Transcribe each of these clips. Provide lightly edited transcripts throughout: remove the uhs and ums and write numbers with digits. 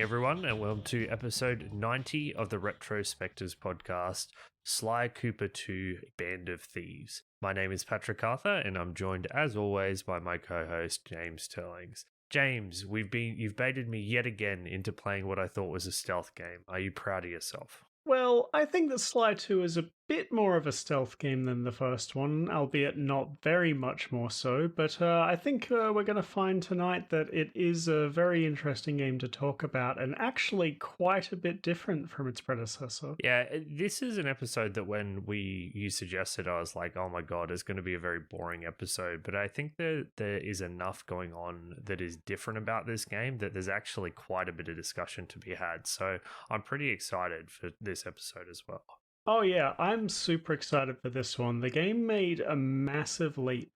everyone, and welcome to episode 90 of the Spectives podcast, Sly Cooper 2, Band of Thieves. My name is Patrick Arthur, and I'm joined, as always, by my co-host, James Turlings. James, you've baited me yet again into playing what I thought was a stealth game. Are you proud of yourself? Well, I think that Sly 2 is a bit more of a stealth game than the first one, albeit not very much more so, but I think we're going to find tonight that it is a very interesting game to talk about, and actually quite a bit different from its predecessor. Yeah, this is an episode that when you suggested, I was like, oh my god, it's going to be a very boring episode, but I think that there is enough going on that is different about this game that there's actually quite a bit of discussion to be had, so I'm pretty excited for this episode as well. Oh yeah, I'm super excited for this one. The game made a massive leap,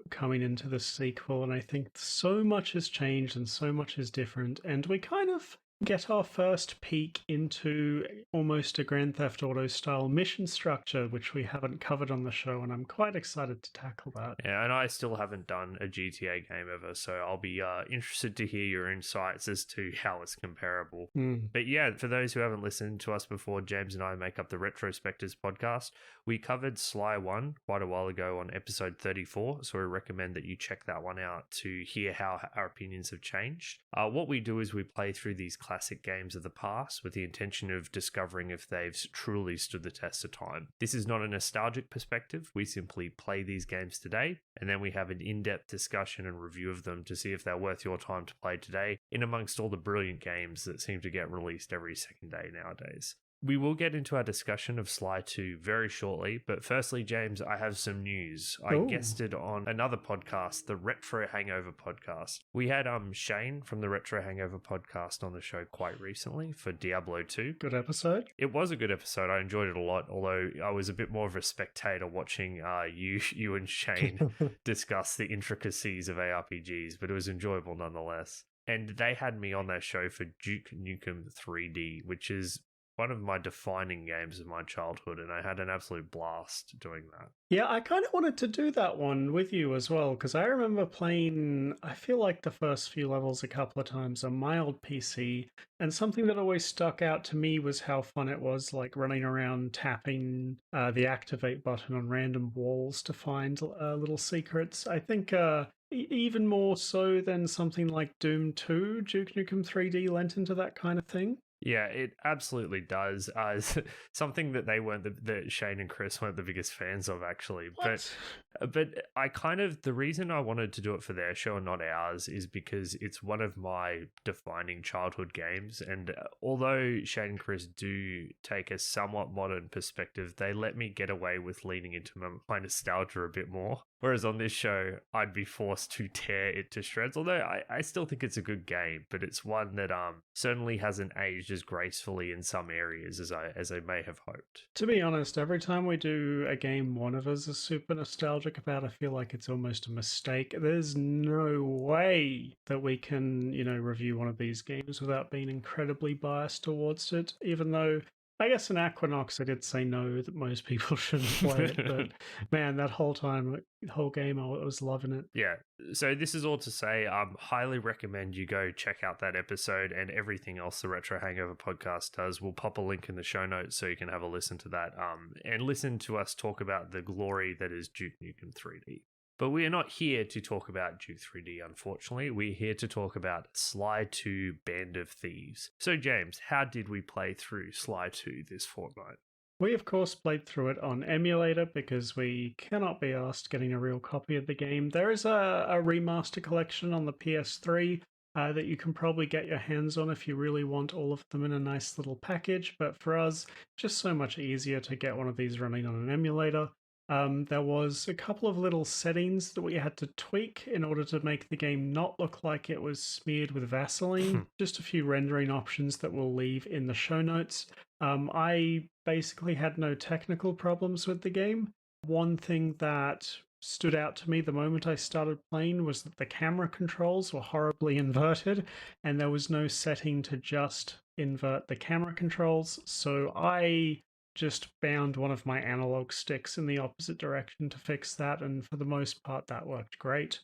coming into the sequel, and I think so much has changed and so much is different, and we kind of get our first peek into almost a Grand Theft Auto style mission structure, which we haven't covered on the show, and I'm quite excited to tackle that. Yeah, and I still haven't done a GTA game ever, so I'll be interested to hear your insights as to how it's comparable. But yeah, for those who haven't listened to us before, James and I make up the Retrospectives podcast. We covered Sly 1 quite a while ago on episode 34, so we recommend that you check that one out to hear how our opinions have changed. What we do is we play through these classic games of the past with the intention of discovering if they've truly stood the test of time. This is not a nostalgic perspective. We simply play these games today, and then we have an in-depth discussion and review of them to see if they're worth your time to play today, in amongst all the brilliant games that seem to get released every second day nowadays. We will get into our discussion of Sly 2 very shortly, but firstly, James, I have some news. I guested on another podcast, the Retro Hangover podcast. We had Shane from the Retro Hangover podcast on the show quite recently for Diablo 2. Good episode. It was a good episode. I enjoyed it a lot, although I was a bit more of a spectator watching you and Shane discuss the intricacies of ARPGs, but it was enjoyable nonetheless. And they had me on their show for Duke Nukem 3D, which is one of my defining games of my childhood, and I had an absolute blast doing that. Yeah, I kind of wanted to do that one with you as well, because I remember playing, I feel like the first few levels a couple of times on my old PC, and something that always stuck out to me was how fun it was, like running around tapping the activate button on random walls to find little secrets. I think even more so than something like Doom 2, Duke Nukem 3D lent into that kind of thing. Yeah, it absolutely does. Something that that Shane and Chris weren't the biggest fans of, actually. What? But I the reason I wanted to do it for their show and not ours is because it's one of my defining childhood games. And although Shane and Chris do take a somewhat modern perspective, they let me get away with leaning into my nostalgia a bit more. Whereas on this show, I'd be forced to tear it to shreds. Although I still think it's a good game, but it's one that certainly hasn't aged as gracefully in some areas as I may have hoped. To be honest, every time we do a game one of us is super nostalgic about, I feel like it's almost a mistake. There's no way that we can, review one of these games without being incredibly biased towards it, even though I guess in Equinox I did say no, that most people shouldn't play it, but man, that whole game, I was loving it. Yeah, so this is all to say, I highly recommend you go check out that episode and everything else the Retro Hangover podcast does. We'll pop a link in the show notes so you can have a listen to that and listen to us talk about the glory that is Duke Nukem 3D. But we are not here to talk about Duke 3D, unfortunately. We're here to talk about Sly 2 Band of Thieves. So, James, how did we play through Sly 2 this fortnight? We, of course, played through it on emulator because we cannot be asked getting a real copy of the game. There is a remaster collection on the PS3 that you can probably get your hands on if you really want all of them in a nice little package. But for us, just so much easier to get one of these running on an emulator. There was a couple of little settings that we had to tweak in order to make the game not look like it was smeared with Vaseline. Just a few rendering options that we'll leave in the show notes. I basically had no technical problems with the game. One thing that stood out to me the moment I started playing was that the camera controls were horribly inverted, and there was no setting to just invert the camera controls, so I just bound one of my analog sticks in the opposite direction to fix that, and for the most part that worked great.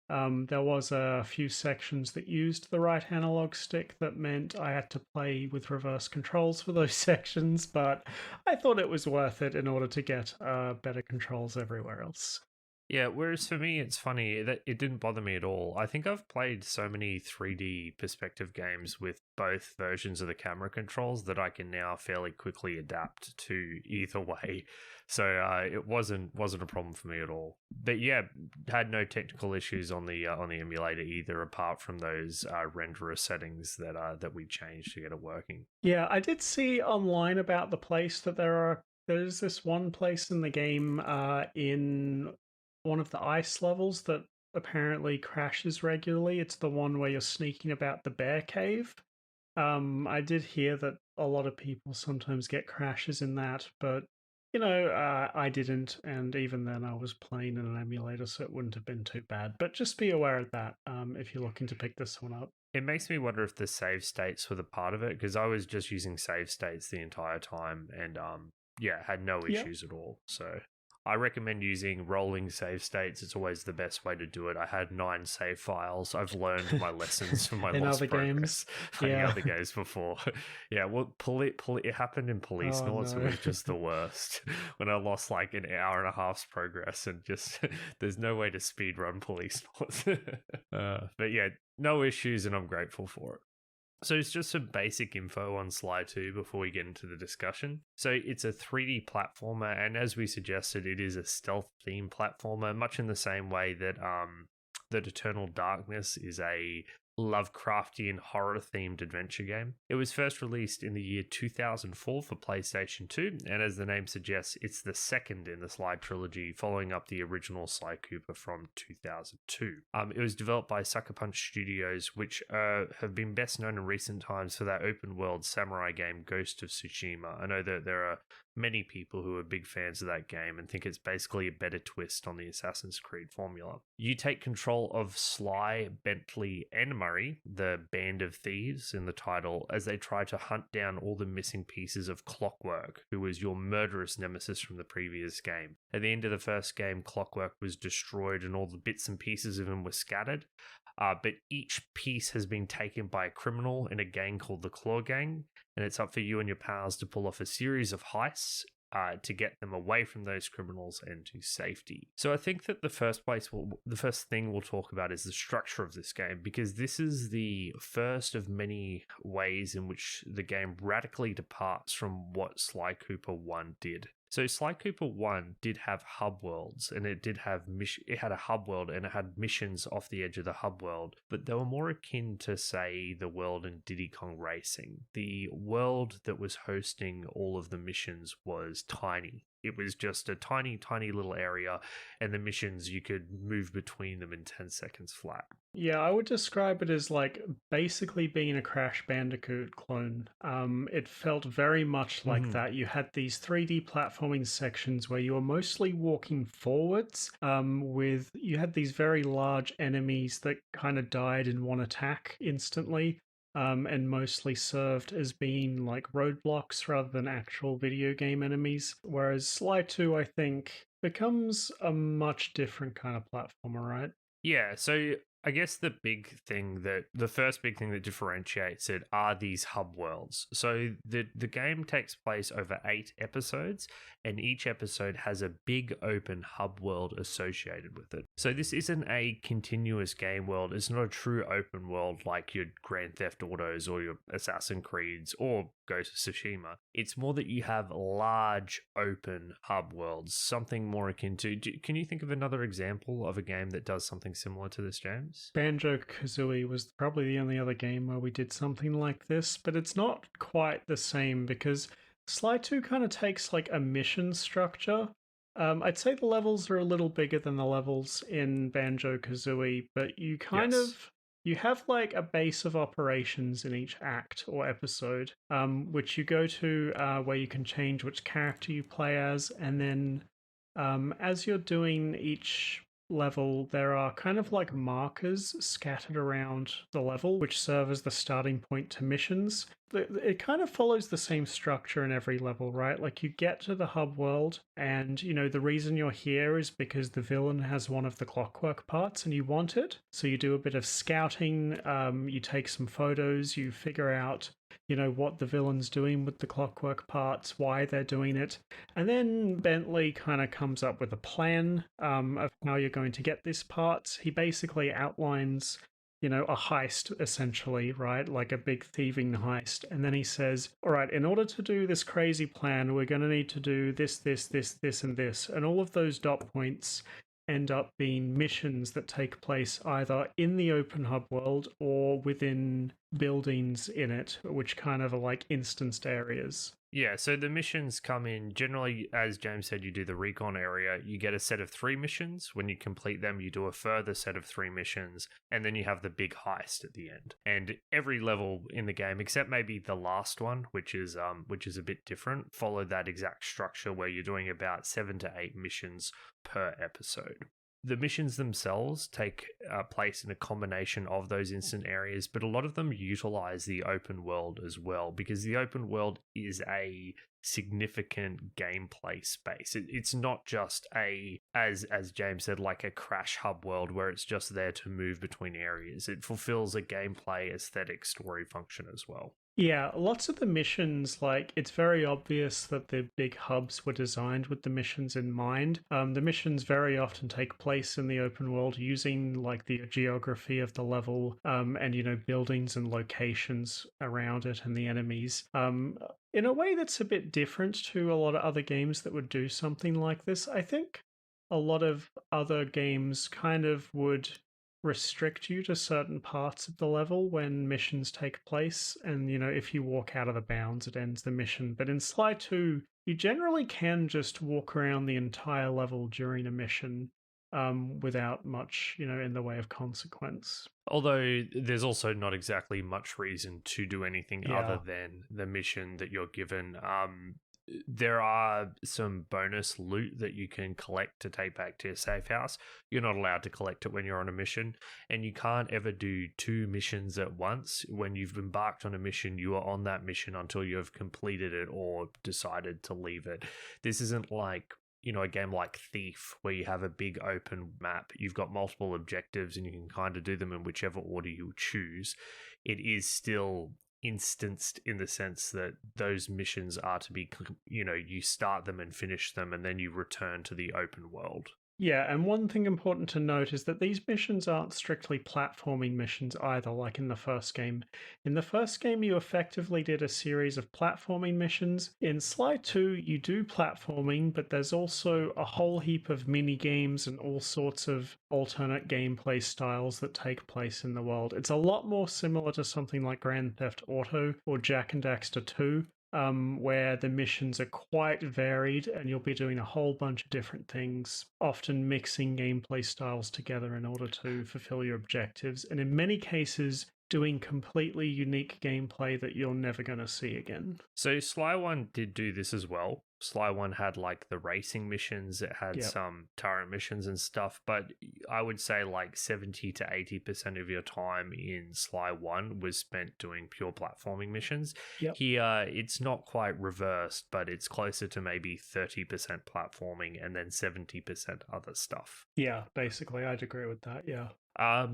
There was a few sections that used the right analog stick that meant I had to play with reverse controls for those sections, but I thought it was worth it in order to get better controls everywhere else. Yeah, whereas for me, it's funny that it didn't bother me at all. I think I've played so many 3D perspective games with both versions of the camera controls that I can now fairly quickly adapt to either way. So it wasn't a problem for me at all. But yeah, had no technical issues on the emulator either, apart from those renderer settings that we changed to get it working. Yeah, I did see online about the place that there's this one place in the game in one of the ice levels that apparently crashes regularly. It's the one where you're sneaking about the bear cave. I did hear that a lot of people sometimes get crashes in that, but I didn't, and even then I was playing in an emulator, so it wouldn't have been too bad. But just be aware of that if you're looking to pick this one up. It makes me wonder if the save states were the part of it, because I was just using save states the entire time and yeah, had no Yep. issues at all. So I recommend using rolling save states. It's always the best way to do it. I had 9 save files. I've learned my lessons from my In lost other progress games. playing Yeah. other games before. Yeah, well, it happened in Police Oh Noughts. It no. was just the worst when I lost like an hour and a half's progress and just there's no way to speed run Police Noughts. But yeah, no issues, and I'm grateful for it. So it's just some basic info on Sly 2 before we get into the discussion. So it's a 3D platformer, and as we suggested, it is a stealth themed platformer, much in the same way that that Eternal Darkness is a Lovecraftian horror themed adventure game. It was first released in the year 2004 for PlayStation 2, and as the name suggests, it's the second in the Sly trilogy, following up the original Sly Cooper from 2002. It was developed by Sucker Punch Studios, which have been best known in recent times for that open world samurai game Ghost of Tsushima. I know that there are many people who are big fans of that game and think it's basically a better twist on the Assassin's Creed formula. You take control of Sly, Bentley, and Murray, the band of thieves in the title, as they try to hunt down all the missing pieces of Clockwork, who was your murderous nemesis from the previous game. At the end of the first game, Clockwork was destroyed and all the bits and pieces of him were scattered. But each piece has been taken by a criminal in a gang called the Claw Gang, and it's up for you and your pals to pull off a series of heists to get them away from those criminals and to safety. So I think that the first thing we'll talk about is the structure of this game, because this is the first of many ways in which the game radically departs from what Sly Cooper 1 did. So Sly Cooper 1 did have hub worlds, and it had a hub world and it had missions off the edge of the hub world, but they were more akin to, say, the world in Diddy Kong Racing. The world that was hosting all of the missions was tiny. It was just a tiny, tiny little area, and the missions, you could move between them in 10 seconds flat. Yeah, I would describe it as like basically being a Crash Bandicoot clone. It felt very much like that. You had these 3D platforming sections where you were mostly walking forwards, you had these very large enemies that kind of died in one attack instantly. And mostly served as being like roadblocks rather than actual video game enemies. Whereas Sly 2, I think, becomes a much different kind of platformer, right? Yeah, so I guess the first big thing that differentiates it are these hub worlds. So the game takes place over 8 episodes, and each episode has a big open hub world associated with it. So this isn't a continuous game world. It's not a true open world like your Grand Theft Autos or your Assassin's Creeds or Ghost of Tsushima. It's more that you have large open hub worlds, something more akin to... Can you think of another example of a game that does something similar to this, James? Banjo-Kazooie was probably the only other game where we did something like this, but it's not quite the same because Sly 2 kind of takes like a mission structure. I'd say the levels are a little bigger than the levels in Banjo-Kazooie, but you have like a base of operations in each act or episode, which you go to where you can change which character you play as, and then as you're doing each level, there are kind of like markers scattered around the level, which serve as the starting point to missions. It kind of follows the same structure in every level, right? Like you get to the hub world, and the reason you're here is because the villain has one of the clockwork parts and you want it. So you do a bit of scouting, you take some photos, you figure out what the villain's doing with the clockwork parts, why they're doing it. And then Bentley kind of comes up with a plan of how you're going to get this part. He basically outlines, a heist essentially, right? Like a big thieving heist. And then he says, all right, in order to do this crazy plan, we're going to need to do this, this, and this. And all of those dot points end up being missions that take place either in the open hub world or within buildings in it, which kind of are like instanced areas. Yeah, so the missions come in generally, as James said, you do the recon area, you get a set of 3 missions. When you complete them, you do a further set of 3 missions, and then you have the big heist at the end. And every level in the game, except maybe the last one, which is a bit different, follow that exact structure where you're doing about 7 to 8 missions per episode. The missions themselves take place in a combination of those instant areas, but a lot of them utilize the open world as well, because the open world is a significant gameplay space. It's not just as James said, like a crash hub world where it's just there to move between areas. It fulfills a gameplay aesthetic story function as well. Yeah, lots of the missions, like, it's very obvious that the big hubs were designed with the missions in mind. The missions very often take place in the open world using, like, the geography of the level and, buildings and locations around it and the enemies. In a way that's a bit different to a lot of other games that would do something like this. I think a lot of other games kind of would restrict you to certain parts of the level when missions take place, and if you walk out of the bounds it ends the mission. But in Sly 2 you generally can just walk around the entire level during a mission without much in the way of consequence. Although there's also not exactly much reason to do anything other than the mission that you're given. There are some bonus loot that you can collect to take back to your safe house. You're not allowed to collect it when you're on a mission, and you can't ever do 2 missions at once. When you've embarked on a mission, you are on that mission until you have completed it or decided to leave it. This isn't like a game like Thief, where you have a big open map, you've got multiple objectives, and you can kind of do them in whichever order you choose. It is still instanced in the sense that those missions are to be, you start them and finish them, and then you return to the open world. Yeah, and one thing important to note is that these missions aren't strictly platforming missions either, like in the first game. In the first game, you effectively did a series of platforming missions. In Sly 2, you do platforming, but there's also a whole heap of mini games and all sorts of alternate gameplay styles that take place in the world. It's a lot more similar to something like Grand Theft Auto or Jack and Daxter 2, where the missions are quite varied and you'll be doing a whole bunch of different things, often mixing gameplay styles together in order to fulfill your objectives, and in many cases doing completely unique gameplay that you're never going to see again. So Sly 1 did do this as well. Sly 1 had like the racing missions, it had some turret missions and stuff, but I would say like 70 to 80% of your time in Sly 1 was spent doing pure platforming missions. Here, it's not quite reversed, but it's closer to maybe 30% platforming and then 70% other stuff. Yeah, basically, I'd agree with that, yeah.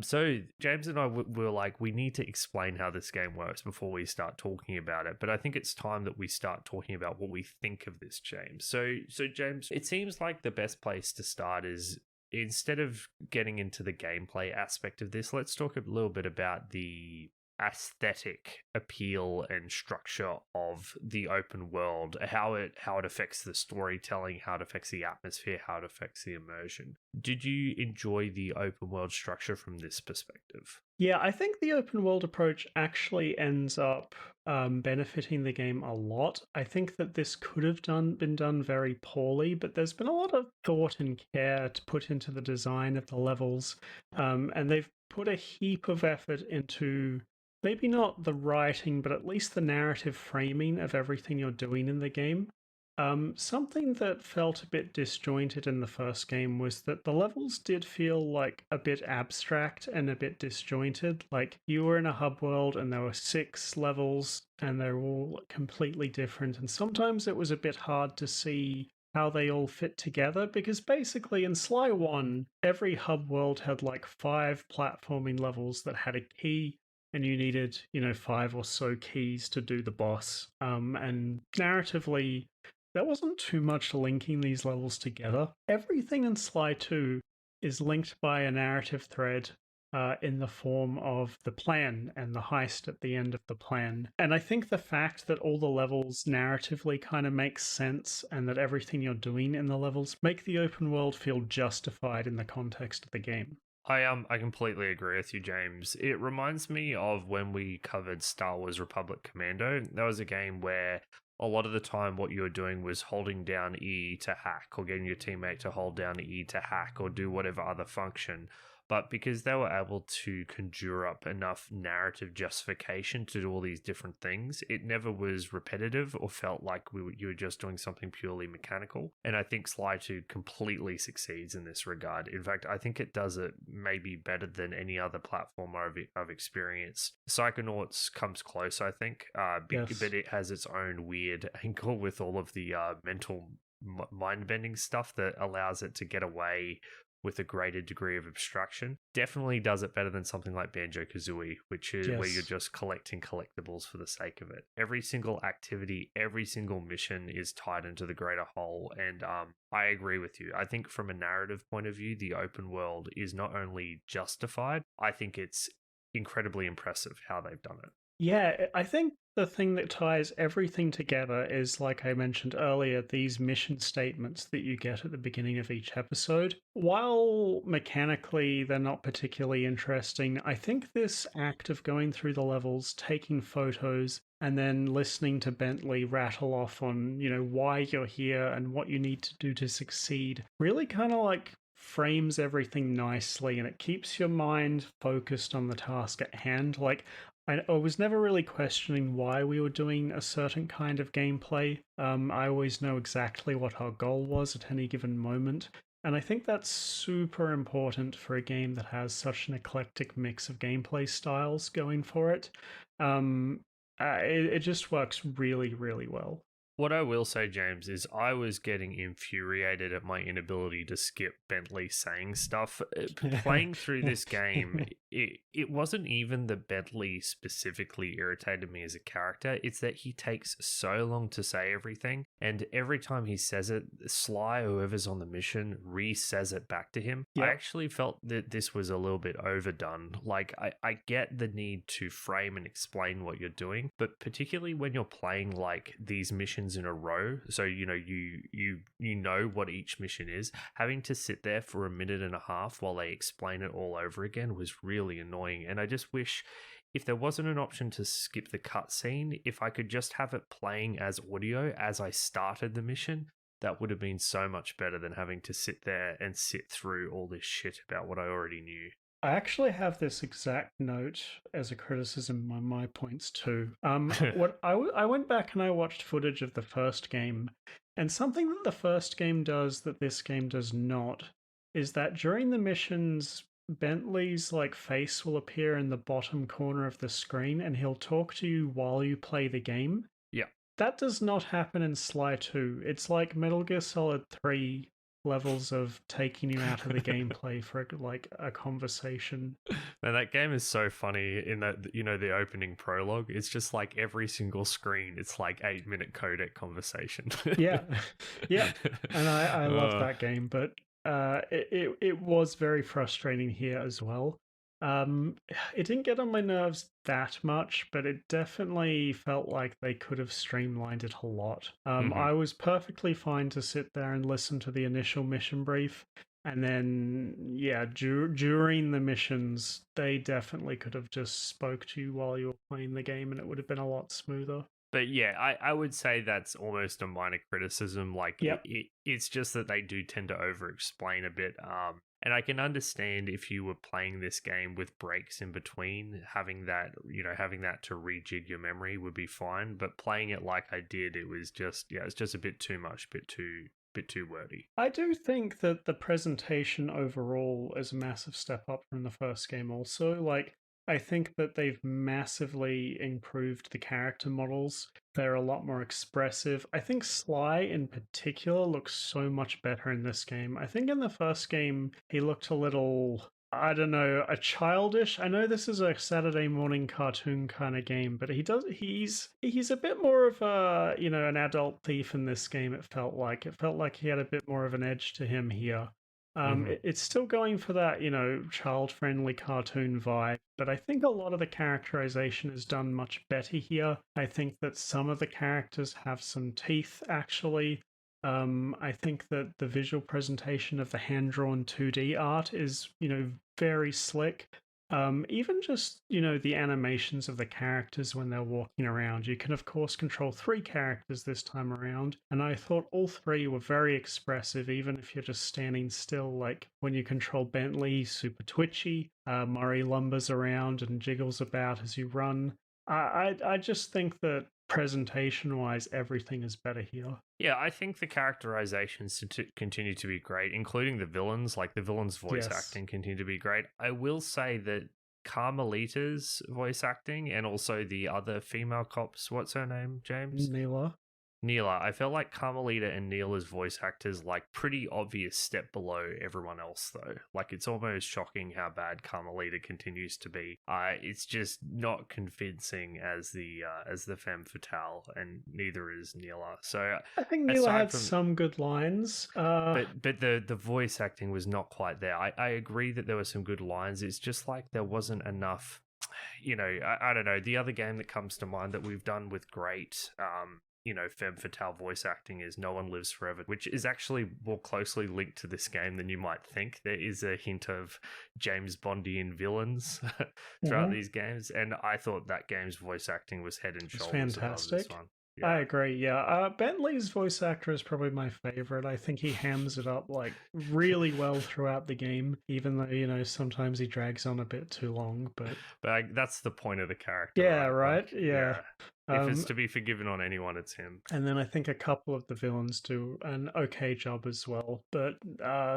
So James and I were like, we need to explain how this game works before we start talking about it. But I think it's time that we start talking about what we think of this, James. So James, it seems like the best place to start is, instead of getting into the gameplay aspect of this, let's talk a little bit about the aesthetic appeal and structure of the open world, how it affects the storytelling, how it affects the atmosphere, how it affects the immersion. Did you enjoy the open world structure from this perspective? Yeah, I think the open world approach actually ends up benefiting the game a lot. I think that this could have been done very poorly, but there's been a lot of thought and care to put into the design of the levels, and they've put a heap of effort into maybe not the writing, but at least the narrative framing of everything you're doing in the game. Something that felt a bit disjointed in the first game was that the levels did feel like a bit abstract and a bit disjointed. Like you were in a hub world and there were 6 levels and they're all completely different. And sometimes it was a bit hard to see how they all fit together because basically in Sly 1, every hub world had like 5 platforming levels that had a key and you needed, 5 or so keys to do the boss. And narratively, there wasn't too much linking these levels together. Everything in Sly 2 is linked by a narrative thread in the form of the plan and the heist at the end of the plan. And I think the fact that all the levels narratively kind of makes sense and that everything you're doing in the levels make the open world feel justified in the context of the game. I completely agree with you, James. It reminds me of when we covered Star Wars Republic Commando. That was a game where a lot of the time what you were doing was holding down E to hack or getting your teammate to hold down E to hack or do whatever other function. But because they were able to conjure up enough narrative justification to do all these different things, it never was repetitive or felt like you were just doing something purely mechanical. And I think Sly 2 completely succeeds in this regard. In fact, I think it does it maybe better than any other platform I've experienced. Psychonauts comes close, I think, Yes. but it has its own weird angle with all of the mental mind-bending stuff that allows it to get away with a greater degree of abstraction. Definitely does it better than something like Banjo-Kazooie, which is where you're Yes. just collecting collectibles for the sake of it. Every single activity, every single mission is tied into the greater whole, and I agree with you. I think from a narrative point of view, the open world is not only justified, I think it's incredibly impressive how they've done it. Yeah, I think the thing that ties everything together is, like I mentioned earlier, these mission statements that you get at the beginning of each episode. While mechanically they're not particularly interesting, I think this act of going through the levels, taking photos, and then listening to Bentley rattle off on, why you're here and what you need to do to succeed really kind of like frames everything nicely and it keeps your mind focused on the task at hand. Like, I was never really questioning why we were doing a certain kind of gameplay. I always know exactly what our goal was at any given moment. And I think that's super important for a game that has such an eclectic mix of gameplay styles going for it. It just works really, really well. What I will say, James, is I was getting infuriated at my inability to skip Bentley saying stuff. Playing through this game, it wasn't even that Bentley specifically irritated me as a character. It's that he takes so long to say everything. And every time he says it, Sly, whoever's on the mission, re-says it back to him. Yep. I actually felt that this was a little bit overdone. Like, I get the need to frame and explain what you're doing, but particularly when you're playing like these missions in a row, so you know what each mission is, having to sit there for a minute and a half while they explain it all over again was really annoying. And I just wish if there wasn't an option to skip the cutscene, if I could just have it playing as audio as I started the mission, that would have been so much better than having to sit there and sit through all this shit about what I already knew. I actually have this exact note as a criticism on my points too. I went back and I watched footage of the first game, and something that the first game does that this game does not is that during the missions, Bentley's like face will appear in the bottom corner of the screen, and he'll talk to you while you play the game. Yeah. That does not happen in Sly 2. It's like Metal Gear Solid 3 levels of taking you out of the gameplay for like a conversation. Man, that game is so funny in that, the opening prologue. It's just like every single screen, it's like 8-minute codec conversation. Yeah. Yeah. And I love that game, but it was very frustrating here as well. It didn't get on my nerves that much, but it definitely felt like they could have streamlined it a lot. I was perfectly fine to sit there and listen to the initial mission brief, and then yeah, during the missions, they definitely could have just spoke to you while you were playing the game, and it would have been a lot smoother. But yeah, I would say that's almost a minor criticism. Like Yep. it's just that they do tend to over explain a bit. And I can understand if you were playing this game with breaks in between, having that, having that to rejig your memory would be fine. But playing it like I did, it was just, it's just a bit too much, bit too wordy. I do think that the presentation overall is a massive step up from the first game also. Like, I think that they've massively improved the character models. They're a lot more expressive. I think Sly in particular looks so much better in this game. I think in the first game, he looked a little, I don't know, a childish. I know this is a Saturday morning cartoon kind of game, but he's a bit more of a, an adult thief in this game. It felt like he had a bit more of an edge to him here. It's still going for that, child-friendly cartoon vibe, but I think a lot of the characterization is done much better here. I think that some of the characters have some teeth, actually. I think that the visual presentation of the hand-drawn 2D art is, very slick. Even just, the animations of the characters when they're walking around. You can, of course, control 3 characters this time around, and I thought all 3 were very expressive, even if you're just standing still. Like, when you control Bentley, he's super twitchy. Murray lumbers around and jiggles about as you run. I just think that presentation-wise, everything is better here. Yeah, I think the characterizations continue to be great, including the villains. Like, the villains' voice acting continue to be great. I will say that Carmelita's voice acting and also the other female cops, what's her name, James? Neela. I felt like Carmelita and Neela's voice actors, like, pretty obvious step below everyone else, though. Like, it's almost shocking how bad Carmelita continues to be. It's just not convincing as the femme fatale, and neither is Neela. So I think Neela had some good lines, but the voice acting was not quite there. I agree that there were some good lines. It's just like there wasn't enough. I don't know. The other game that comes to mind that we've done with great femme fatale voice acting is No One Lives Forever, which is actually more closely linked to this game than you might think. There is a hint of James Bondian villains throughout these games, and I thought that game's voice acting was head and shoulders above this one. Yeah. I agree, yeah. Bentley's voice actor is probably my favorite. I think he hams it up, like, really well throughout the game, even though, sometimes he drags on a bit too long, but that's the point of the character. Yeah, right? Yeah. If it's to be forgiven on anyone, it's him. And then I think a couple of the villains do an okay job as well, but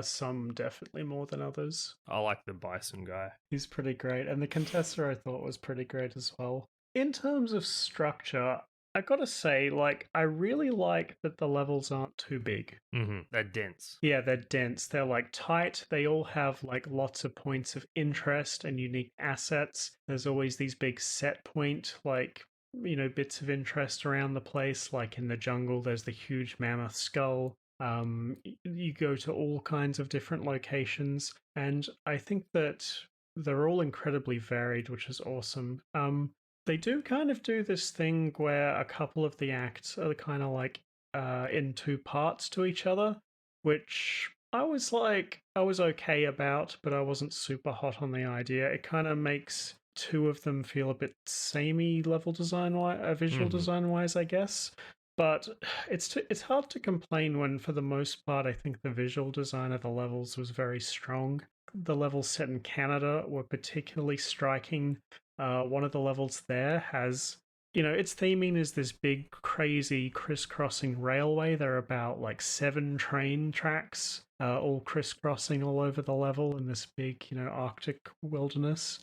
some definitely more than others. I like the Bison guy. He's pretty great. And the Contessa I thought was pretty great as well. In terms of structure, I gotta say, like, I really like that the levels aren't too big. They're dense. Yeah, they're dense. They're, like, tight. They all have, like, lots of points of interest and unique assets. There's always these big set point, like, bits of interest around the place. Like in the jungle, there's the huge mammoth skull. You go to all kinds of different locations, and I think that they're all incredibly varied, which is awesome. They do kind of do this thing where a couple of the acts are kind of like in 2 parts to each other, which I was okay about, but I wasn't super hot on the idea. It kind of makes 2 of them feel a bit samey level design visual design wise, I guess. But it's hard to complain when, for the most part, I think the visual design of the levels was very strong. The levels set in Canada were particularly striking. One of the levels there has, its theming is this big, crazy, crisscrossing railway. There are about, like, 7 train tracks, all crisscrossing all over the level in this big, Arctic wilderness.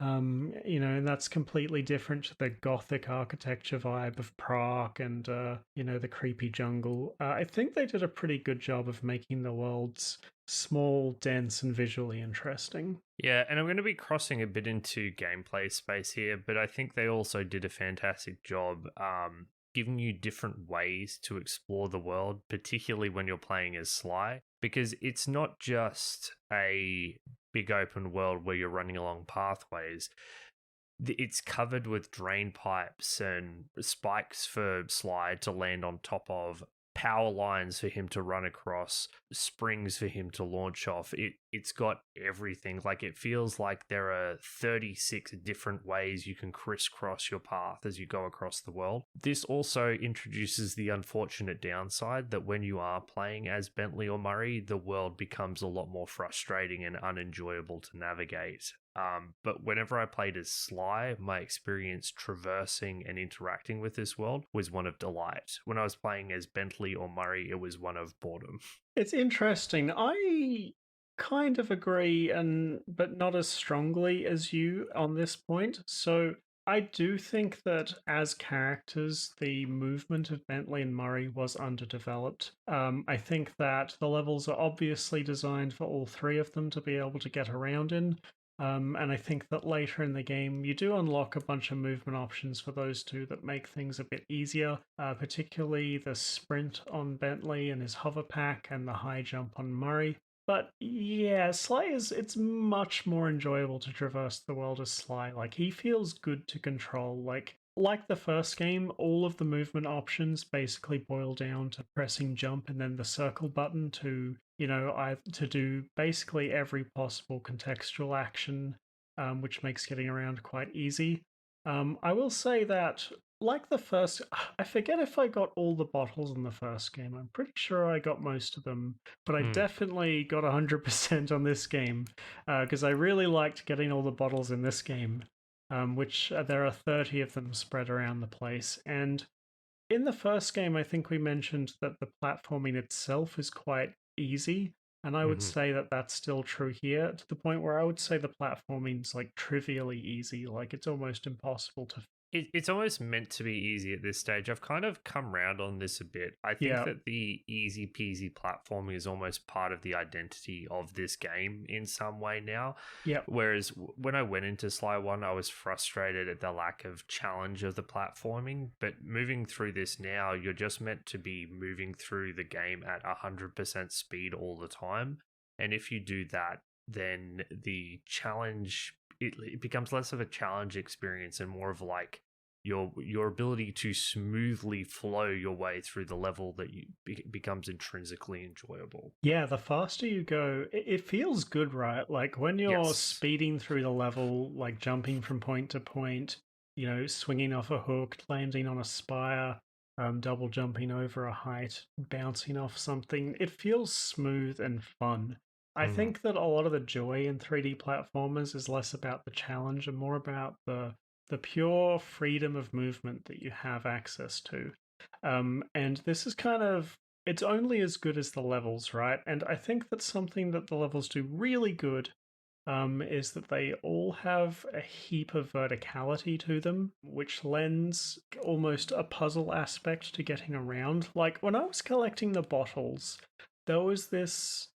And that's completely different to the gothic architecture vibe of Prague and, the creepy jungle. I think they did a pretty good job of making the worlds small, dense, and visually interesting. Yeah, and I'm going to be crossing a bit into gameplay space here, but I think they also did a fantastic job giving you different ways to explore the world, particularly when you're playing as Sly, because it's not just a big open world where you're running along pathways. It's covered with drain pipes and spikes for Sly to land on top of, power lines for him to run across, springs for him to launch off. it's got everything. Like, it feels like there are 36 different ways you can crisscross your path as you go across the world. This also introduces the unfortunate downside that when you are playing as Bentley or Murray, the world becomes a lot more frustrating and unenjoyable to navigate. But whenever I played as Sly, my experience traversing and interacting with this world was one of delight. When I was playing as Bentley or Murray, it was one of boredom. It's interesting. I kind of agree, but not as strongly as you on this point. So I do think that as characters, the movement of Bentley and Murray was underdeveloped. I think that the levels are obviously designed for all three of them to be able to get around in. And I think that later in the game, you do unlock a bunch of movement options for those two that make things a bit easier, particularly the sprint on Bentley and his hover pack and the high jump on Murray. But yeah, Sly it's much more enjoyable to traverse the world as Sly. Like, he feels good to control. Like the first game, all of the movement options basically boil down to pressing jump and then the circle button to, to do basically every possible contextual action, which makes getting around quite easy. I will say that, like the first, I forget if I got all the bottles in the first game. I'm pretty sure I got most of them, but I definitely got 100% on this game because I really liked getting all the bottles in this game, which there are 30 of them spread around the place. And in the first game, I think we mentioned that the platforming itself is quite easy. And I would say that that's still true here, to the point where I would say the platforming's like trivially easy. Like, it's almost impossible to. It's almost meant to be easy at this stage. I've kind of come round on this a bit. I think that the easy peasy platforming is almost part of the identity of this game in some way now. Yeah. Whereas when I went into Sly 1, I was frustrated at the lack of challenge of the platforming. But moving through this now, you're just meant to be moving through the game at 100% speed all the time. And if you do that, then the challenge, it becomes less of a challenge experience and more of like your ability to smoothly flow your way through the level that becomes intrinsically enjoyable. Yeah, the faster you go, it feels good, right? Like, when you're speeding through the level, like jumping from point to point, swinging off a hook, landing on a spire, double jumping over a height, bouncing off something, it feels smooth and fun. I think that a lot of the joy in 3D platformers is less about the challenge and more about the pure freedom of movement that you have access to. And this is kind of, it's only as good as the levels, right? And I think that something that the levels do really good is that they all have a heap of verticality to them, which lends almost a puzzle aspect to getting around. Like, when I was collecting the bottles, there was this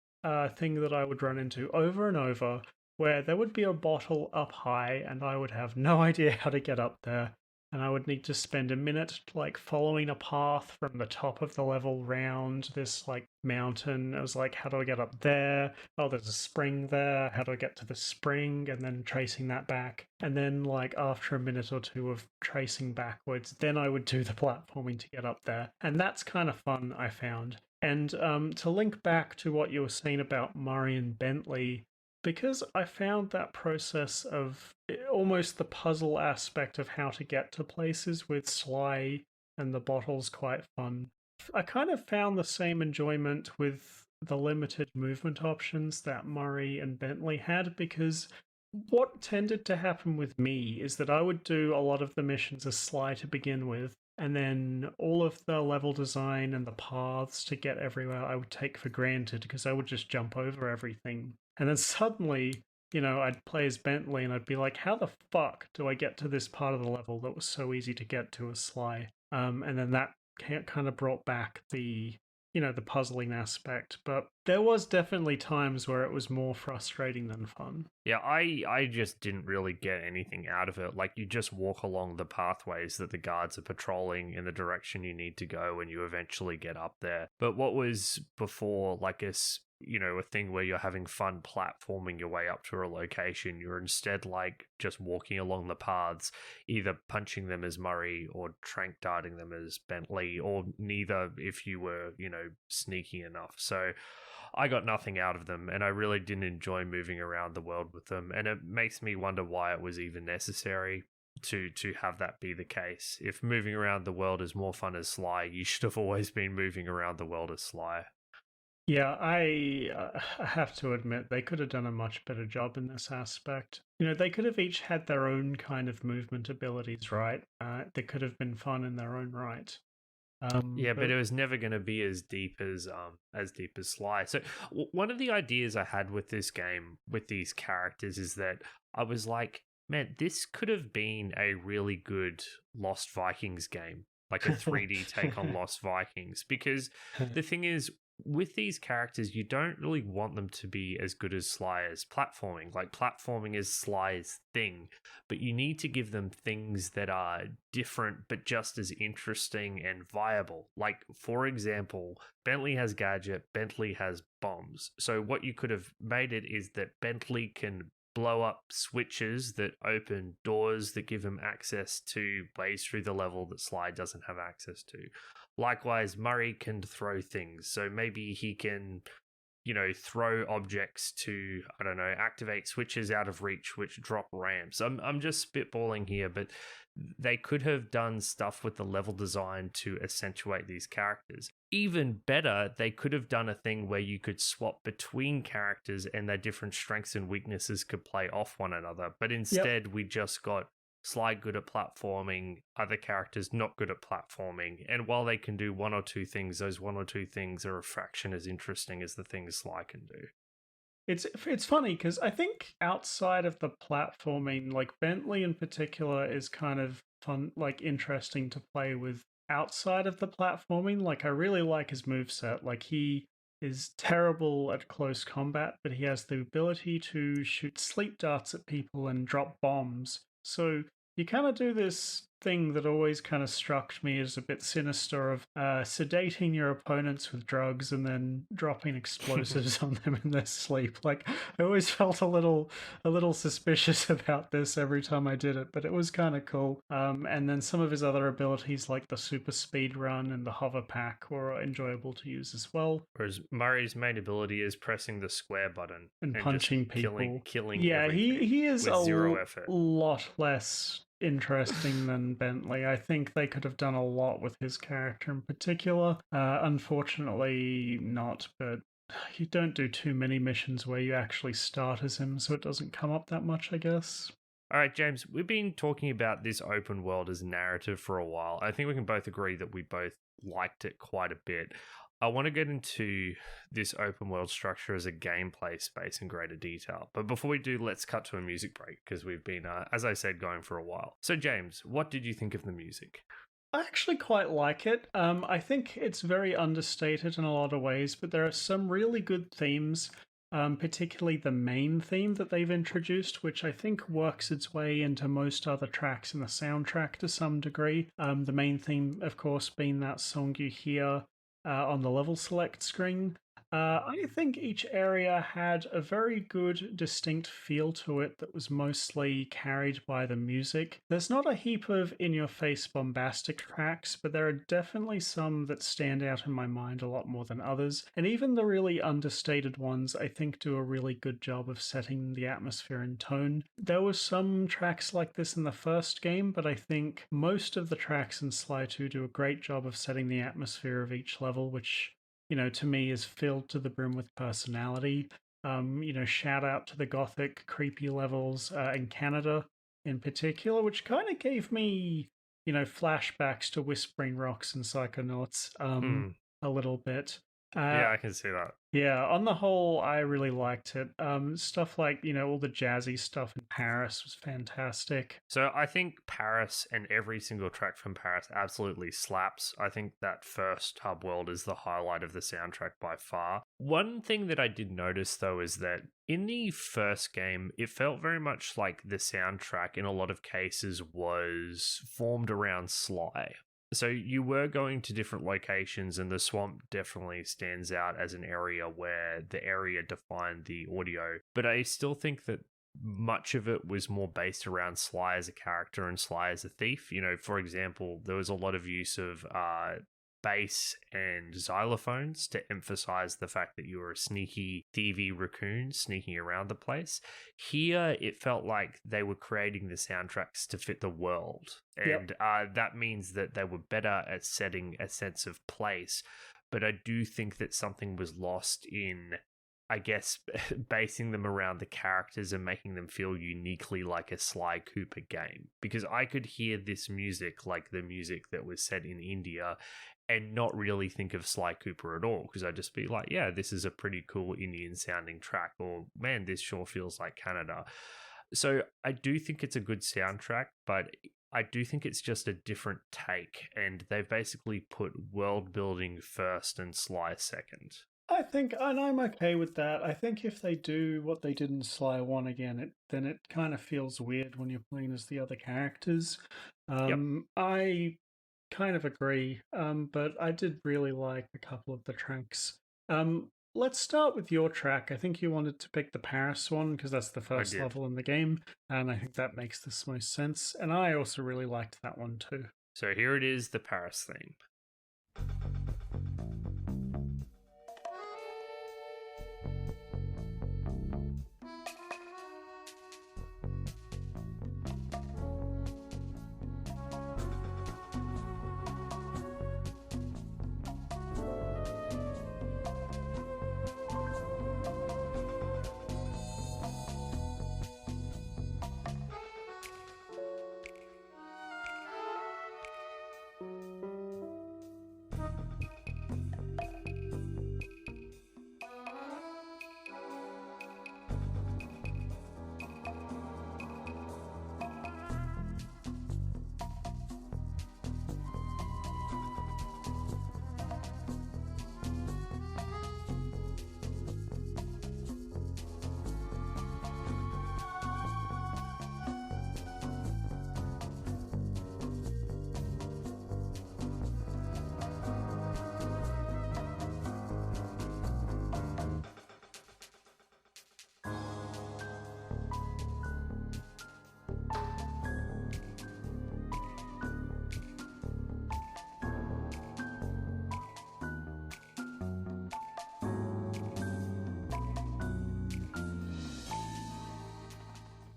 thing that I would run into over and over where there would be a bottle up high and I would have no idea how to get up there. And I would need to spend a minute like following a path from the top of the level round this like mountain. I was like, how do I get up there? Oh, there's a spring there. How do I get to the spring? And then tracing that back. And then like after a minute or two of tracing backwards, then I would do the platforming to get up there. And that's kind of fun, I found. And to link back to what you were saying about Murray and Bentley, because I found that process of almost the puzzle aspect of how to get to places with Sly and the bottles quite fun. I kind of found the same enjoyment with the limited movement options that Murray and Bentley had, because what tended to happen with me is that I would do a lot of the missions as Sly to begin with, and then all of the level design and the paths to get everywhere I would take for granted because I would just jump over everything. And then suddenly, I'd play as Bentley and I'd be like, how the fuck do I get to this part of the level that was so easy to get to as Sly? And then that kind of brought back the puzzling aspect. But there was definitely times where it was more frustrating than fun. Yeah, I just didn't really get anything out of it. Like, you just walk along the pathways that the guards are patrolling in the direction you need to go and you eventually get up there. But what was before, like, a thing where you're having fun platforming your way up to a location, you're instead like just walking along the paths, either punching them as Murray or trank darting them as Bentley, or neither if you were, sneaky enough. So I got nothing out of them, and I really didn't enjoy moving around the world with them, and it makes me wonder why it was even necessary to have that be the case. If moving around the world is more fun as Sly, you should have always been moving around the world as Sly. Yeah, I have to admit they could have done a much better job in this aspect. They could have each had their own kind of movement abilities, right? They could have been fun in their own right. Yeah, but But it was never going to be as deep as Sly. So one of the ideas I had with this game with these characters is that I was like, man, this could have been a really good Lost Vikings game, like a 3D take on Lost Vikings, because the thing is, with these characters, you don't really want them to be as good as Sly as platforming. Like, platforming is Sly's thing, but you need to give them things that are different but just as interesting and viable. Like, for example, Bentley has Gadget, Bentley has bombs. So what you could have made it is that Bentley can blow up switches that open doors that give him access to ways through the level that Sly doesn't have access to. Likewise, Murray can throw things. So maybe he can, throw objects to, I don't know, activate switches out of reach, which drop ramps. I'm just spitballing here, but they could have done stuff with the level design to accentuate these characters. Even better, they could have done a thing where you could swap between characters and their different strengths and weaknesses could play off one another. But instead, we just got Sly good at platforming, other characters not good at platforming. And while they can do one or two things, those one or two things are a fraction as interesting as the things Sly can do. it's funny because I think outside of the platforming, like Bentley in particular is kind of fun, like interesting to play with outside of the platforming. Like I really like his moveset. Like he is terrible at close combat, but he has the ability to shoot sleep darts at people and drop bombs. So you kind of do this thing that always kind of struck me as a bit sinister of sedating your opponents with drugs and then dropping explosives on them in their sleep. Like I always felt a little suspicious about this every time I did it, but it was kind of cool. And then some of his other abilities like the super speed run and the hover pack were enjoyable to use as well. Whereas Murray's main ability is pressing the square button And just punching people. killing Yeah, everything he is with zero effort. lot less interesting than Bentley. I think they could have done a lot with his character in particular. Unfortunately, not, but you don't do too many missions where you actually start as him, so it doesn't come up that much, I guess. All right, James, we've been talking about this open world as narrative for a while. I think we can both agree that we both liked it quite a bit. I want to get into this open world structure as a gameplay space in greater detail. But before we do, let's cut to a music break because we've been, as I said, going for a while. So, James, what did you think of the music? I actually quite like it. I think it's very understated in a lot of ways, but there are some really good themes, particularly the main theme that they've introduced, which I think works its way into most other tracks in the soundtrack to some degree. The main theme, of course, being that song you hear on the level select screen. I think each area had a very good, distinct feel to it that was mostly carried by the music. There's not a heap of in your face bombastic tracks, but there are definitely some that stand out in my mind a lot more than others. And even the really understated ones, I think, do a really good job of setting the atmosphere and tone. There were some tracks like this in the first game, but I think most of the tracks in Sly 2 do a great job of setting the atmosphere of each level, which to me is filled to the brim with personality. Shout out to the gothic, creepy levels in Canada in particular, which kind of gave me, flashbacks to Whispering Rocks and Psychonauts a little bit. Yeah, I can see that. Yeah, on the whole, I really liked it. Stuff like, all the jazzy stuff in Paris was fantastic. So I think Paris and every single track from Paris absolutely slaps. I think that first hub world is the highlight of the soundtrack by far. One thing that I did notice, though, is that in the first game, it felt very much like the soundtrack in a lot of cases was formed around Sly. So you were going to different locations, and the swamp definitely stands out as an area where the area defined the audio. But I still think that much of it was more based around Sly as a character and Sly as a thief. For example, there was a lot of use of bass and xylophones to emphasize the fact that you were a sneaky, thievy raccoon sneaking around the place. Here, it felt like they were creating the soundtracks to fit the world. And that means that they were better at setting a sense of place. But I do think that something was lost in, I guess, basing them around the characters and making them feel uniquely like a Sly Cooper game. Because I could hear this music, like the music that was set in India, and not really think of Sly Cooper at all. Because I'd just be like, yeah, this is a pretty cool Indian sounding track. Or, man, this sure feels like Canada. So I do think it's a good soundtrack, but I do think it's just a different take. And they've basically put world building first and Sly second. I think, and I'm okay with that. I think if they do what they did in Sly 1 again, then it kind of feels weird when you're playing as the other characters. I kind of agree, but I did really like a couple of the tracks. Let's start with your track. I think you wanted to pick the Paris one because that's the first level in the game, and I think that makes the most sense. And I also really liked that one too. So here it is, the Paris theme.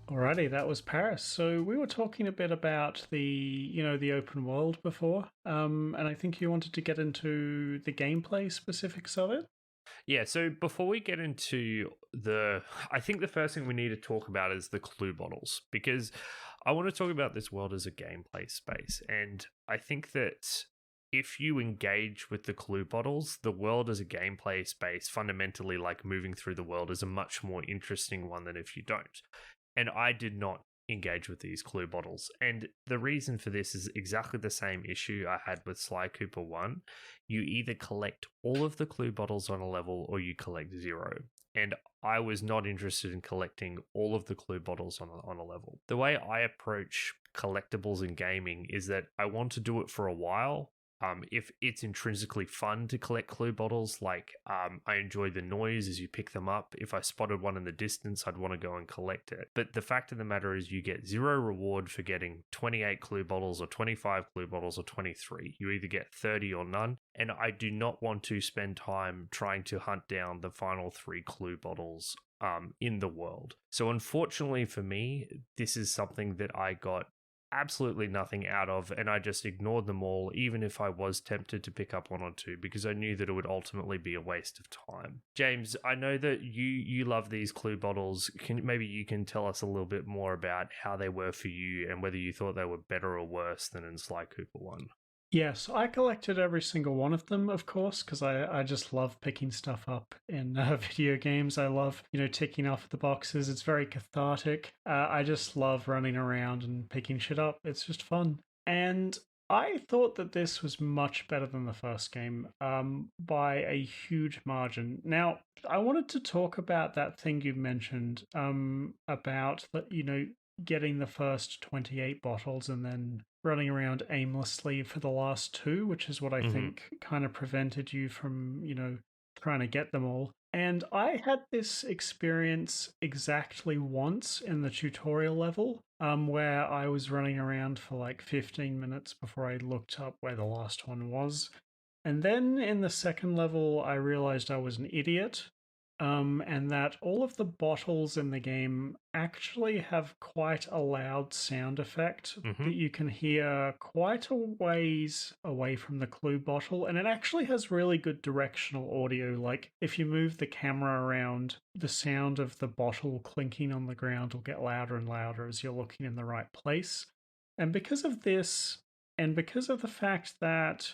Alrighty, that was Paris. So we were talking a bit about the open world before, and I think you wanted to get into the gameplay specifics of it. Yeah, so before we get into I think the first thing we need to talk about is the clue bottles, because I want to talk about this world as a gameplay space, and I think that if you engage with the clue bottles, the world as a gameplay space, fundamentally, like moving through the world, is a much more interesting one than if you don't. And I did not engage with these clue bottles. And the reason for this is exactly the same issue I had with Sly Cooper 1. You either collect all of the clue bottles on a level or you collect 0. And I was not interested in collecting all of the clue bottles on a level. The way I approach collectibles in gaming is that I want to do it for a while. If it's intrinsically fun to collect clue bottles, like I enjoy the noise as you pick them up. If I spotted one in the distance, I'd want to go and collect it. But the fact of the matter is you get 0 reward for getting 28 clue bottles or 25 clue bottles or 23. You either get 30 or none. And I do not want to spend time trying to hunt down the final 3 clue bottles in the world. So unfortunately for me, this is something that I got absolutely nothing out of, and I just ignored them all, even if I was tempted to pick up 1 or 2, because I knew that it would ultimately be a waste of time. James, I know that you love these clue bottles. Maybe you can tell us a little bit more about how they were for you and whether you thought they were better or worse than in Sly Cooper 1. Yes, I collected every single one of them, of course, because I just love picking stuff up in video games. I love, ticking off the boxes. It's very cathartic. I just love running around and picking shit up. It's just fun. And I thought that this was much better than the first game by a huge margin. Now, I wanted to talk about that thing you mentioned about, getting the first 28 bottles and then running around aimlessly for the last 2, which is what I think kind of prevented you from, trying to get them all. And I had this experience exactly once in the tutorial level, where I was running around for like 15 minutes before I looked up where the last one was. And then in the second level, I realized I was an idiot, and that all of the bottles in the game actually have quite a loud sound effect that you can hear quite a ways away from the clue bottle. And it actually has really good directional audio. Like, if you move the camera around, the sound of the bottle clinking on the ground will get louder and louder as you're looking in the right place. And because of this, and because of the fact that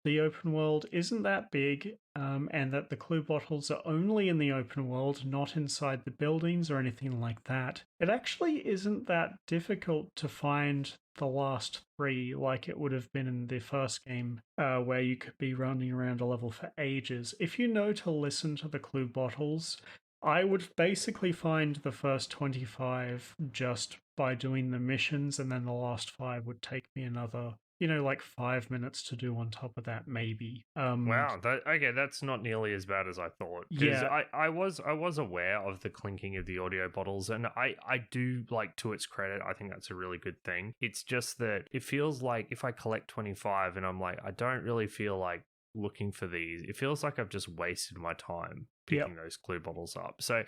the open world isn't that big, and that the clue bottles are only in the open world, not inside the buildings or anything like that, it actually isn't that difficult to find the last three like it would have been in the first game, where you could be running around a level for ages. If you know to listen to the clue bottles, I would basically find the first 25 just by doing the missions, and then the last five would take me another, like 5 minutes to do on top of that, maybe. Wow, okay, that's not nearly as bad as I thought. Because Yeah. I was aware of the clinking of the audio bottles, and I do, like, to its credit, I think that's a really good thing. It's just that it feels like if I collect 25 and I'm like, I don't really feel like looking for these, it feels like I've just wasted my time picking those clue bottles up. So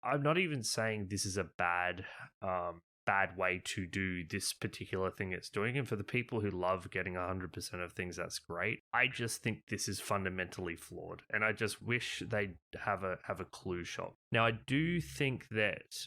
I'm not even saying this is a bad way to do this particular thing it's doing. And for the people who love getting 100% of things, that's great. I just think this is fundamentally flawed, and I just wish they'd have a clue shop. Now, I do think that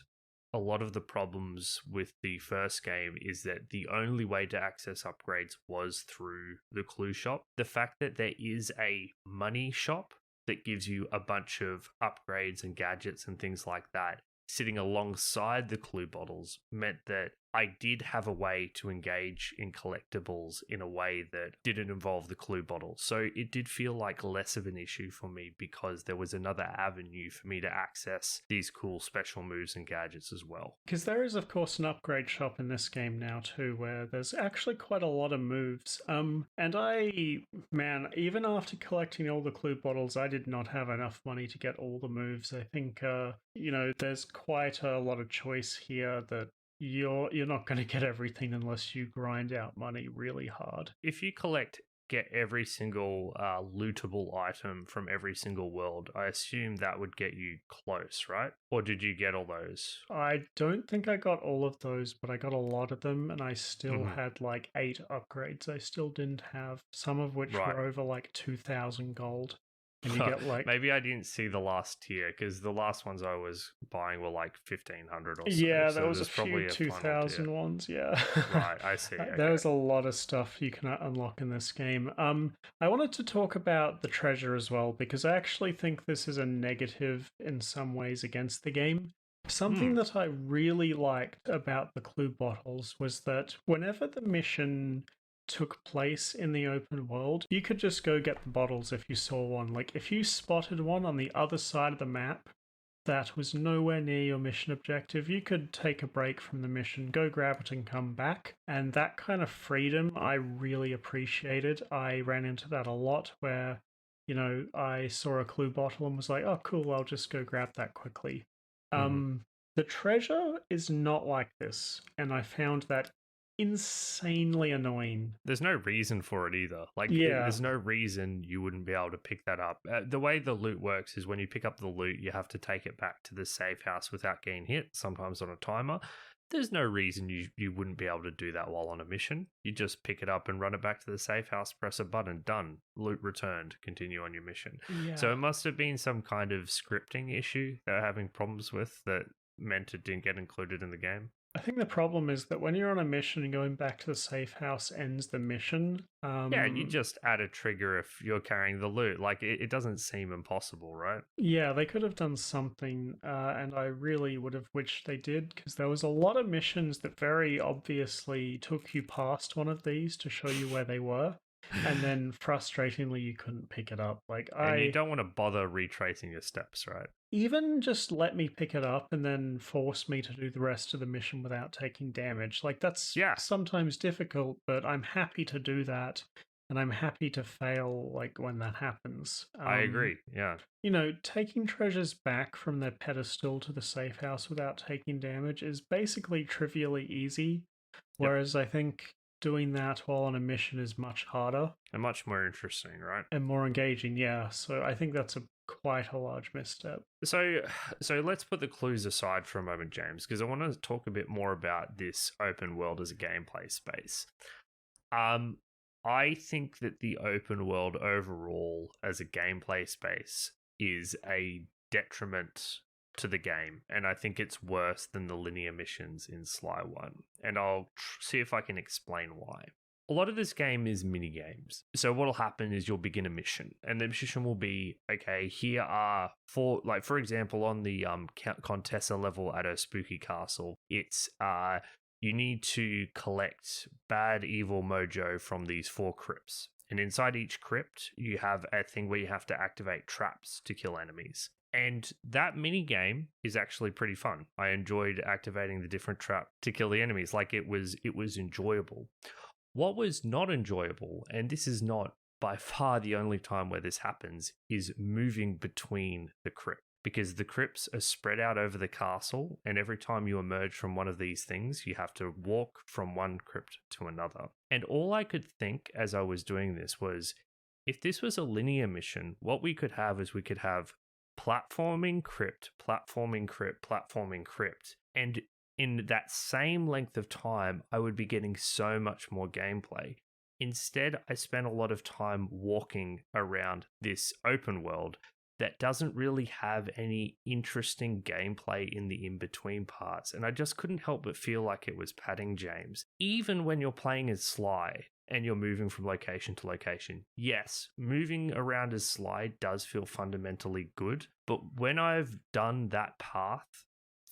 a lot of the problems with the first game is that the only way to access upgrades was through the clue shop. The fact that there is a money shop that gives you a bunch of upgrades and gadgets and things like that sitting alongside the clue bottles meant that I did have a way to engage in collectibles in a way that didn't involve the clue bottle. So it did feel like less of an issue for me because there was another avenue for me to access these cool special moves and gadgets as well. Because there is, of course, an upgrade shop in this game now, too, where there's actually quite a lot of moves. And even after collecting all the clue bottles, I did not have enough money to get all the moves. I think, there's quite a lot of choice here that you're not going to get everything unless you grind out money really hard. If you get every single lootable item from every single world, I assume that would get you close, right? Or did you get all those? I don't think I got all of those, but I got a lot of them, and I still had like 8 upgrades I still didn't have, some of which were over like 2,000 gold. And you get like, maybe I didn't see the last tier because the last ones I was buying were like 1,500 or so. Yeah, so there was a few 2,000 ones. Yeah, right. I see. Okay. There's a lot of stuff you can unlock in this game. I wanted to talk about the treasure as well because I actually think this is a negative in some ways against the game. Something that I really liked about the clue bottles was that whenever the mission took place in the open world, you could just go get the bottles if you saw one. Like, if you spotted one on the other side of the map that was nowhere near your mission objective, you could take a break from the mission, go grab it and come back. And that kind of freedom I really appreciated. I ran into that a lot where, I saw a clue bottle and was like, oh cool, I'll just go grab that quickly. The treasure is not like this, and I found that insanely annoying. There's no reason for it either. Like, there's no reason you wouldn't be able to pick that up. The way the loot works is when you pick up the loot, you have to take it back to the safe house without getting hit, sometimes on a timer. There's no reason you wouldn't be able to do that while on a mission. You just pick it up and run it back to the safe house, press a button, done. Loot returned, continue on your mission. Yeah. So it must have been some kind of scripting issue they're having problems with that meant it didn't get included in the game. I think the problem is that when you're on a mission and going back to the safe house ends the mission. Yeah, you just add a trigger if you're carrying the loot. Like, it doesn't seem impossible, right? Yeah, they could have done something, and I really would have wished they did, because there was a lot of missions that very obviously took you past one of these to show you where they were. And then frustratingly, you couldn't pick it up. And you don't want to bother retracing your steps, right? Even just let me pick it up and then force me to do the rest of the mission without taking damage. That's sometimes difficult, but I'm happy to do that. And I'm happy to fail when that happens. I agree, yeah. Taking treasures back from their pedestal to the safe house without taking damage is basically trivially easy. Whereas I think doing that while on a mission is much harder and much more interesting, right? and more engaging. Yeah, so I think that's quite a large misstep. So let's put the clues aside for a moment, James, because I want to talk a bit more about this open world as a gameplay space. I think that the open world overall as a gameplay space is a detriment to the game, and I think it's worse than the linear missions in Sly 1, and I'll see if I can explain why. A lot of this game is mini games. So what'll happen is you'll begin a mission, and the mission will be, okay, here are four, like for example, on the Contessa level at a spooky castle, it's you need to collect bad evil mojo from these 4 crypts. And inside each crypt, you have a thing where you have to activate traps to kill enemies. And that mini game is actually pretty fun. I enjoyed activating the different trap to kill the enemies. Like it was enjoyable. What was not enjoyable, and this is not by far the only time where this happens, is moving between the crypts. Because the crypts are spread out over the castle, and every time you emerge from one of these things, you have to walk from one crypt to another. And all I could think as I was doing this was, if this was a linear mission, what we could have is we could have platforming crypt, platforming crypt, platforming crypt. And in that same length of time, I would be getting so much more gameplay. Instead, I spent a lot of time walking around this open world that doesn't really have any interesting gameplay in the in-between parts. And I just couldn't help but feel like it was padding, James. Even when you're playing as Sly and you're moving from location to location, yes, moving around as Sly does feel fundamentally good. But when I've done that path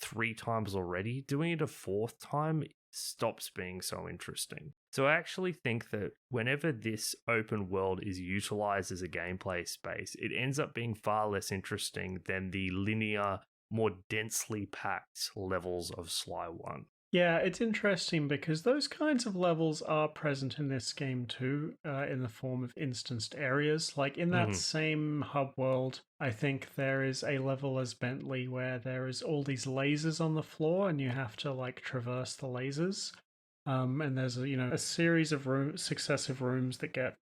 3 times already, doing it a 4th time stops being so interesting. So I actually think that whenever this open world is utilized as a gameplay space, it ends up being far less interesting than the linear, more densely packed levels of Sly 1. Yeah, it's interesting because those kinds of levels are present in this game too, in the form of instanced areas. Like in that same hub world, I think there is a level as Bentley where there is all these lasers on the floor and you have to like traverse the lasers. And there's a series of successive rooms that get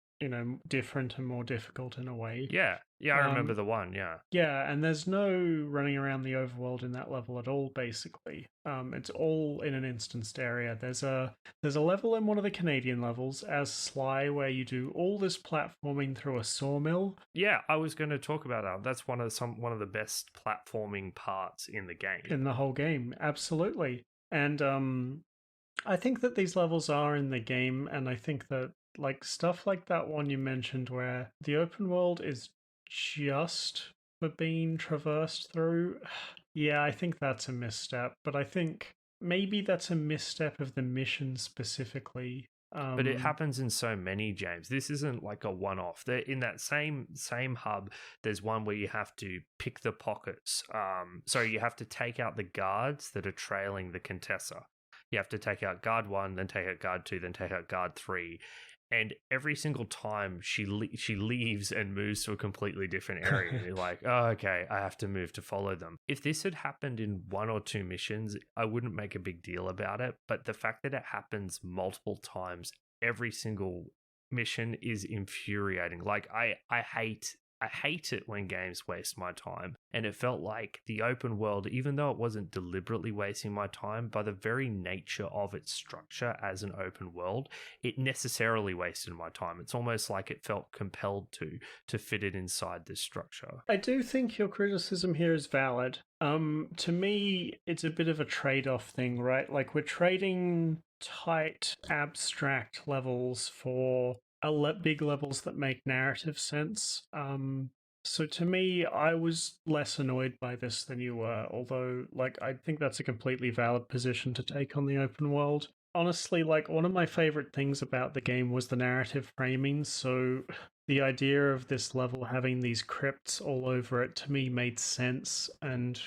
different and more difficult in a way. Yeah, I remember the one. Yeah, and there's no running around the overworld in that level at all. Basically, it's all in an instanced area. There's a level in one of the Canadian levels as Sly where you do all this platforming through a sawmill. Yeah, I was going to talk about that. That's one of the best platforming parts in the game. In the whole game, absolutely. And I think that these levels are in the game, and I think that like stuff like that one you mentioned where the open world is just for being traversed through, yeah, I think that's a misstep. But I think maybe that's a misstep of the mission specifically. But it happens in so many, James. This isn't like a one-off. In that same hub, there's one where you have to pick the pockets. So you have to take out the guards that are trailing the Contessa. You have to take out guard 1, then take out guard 2, then take out guard 3. And every single time she leaves and moves to a completely different area, and you're like, oh, okay, I have to move to follow them. If this had happened in 1 or 2 missions, I wouldn't make a big deal about it. But the fact that it happens multiple times, every single mission is infuriating. Like I hate it when games waste my time. And it felt like the open world, even though it wasn't deliberately wasting my time, by the very nature of its structure as an open world, it necessarily wasted my time. It's almost like it felt compelled to fit it inside this structure. I do think your criticism here is valid. To me, it's a bit of a trade-off thing, right? Like we're trading tight, abstract levels for big levels that make narrative sense. So to me, I was less annoyed by this than you were, although like I think that's a completely valid position to take on the open world. Honestly, like one of my favorite things about the game was the narrative framing, so the idea of this level having these crypts all over it to me made sense, and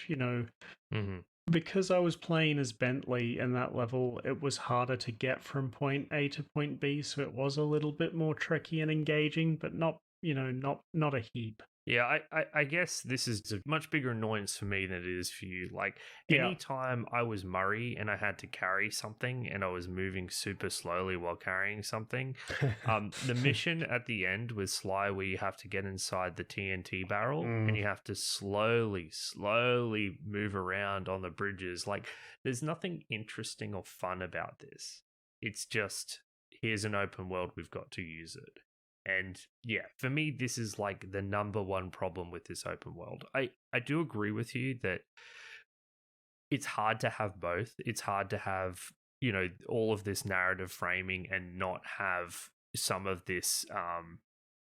because I was playing as Bentley in that level, it was harder to get from point A to point B, so it was a little bit more tricky and engaging, but not a heap. Yeah, I guess this is a much bigger annoyance for me than it is for you. Like, Yeah. anytime I was Murray and I had to carry something and I was moving super slowly while carrying something, the mission at the end with Sly where you have to get inside the TNT barrel and you have to slowly move around on the bridges. Like, there's nothing interesting or fun about this. It's just, here's an open world, we've got to use it. And yeah, for me, this is like the number one problem with this open world. I do agree with you that it's hard to have both. It's hard to have, all of this narrative framing and not have some of this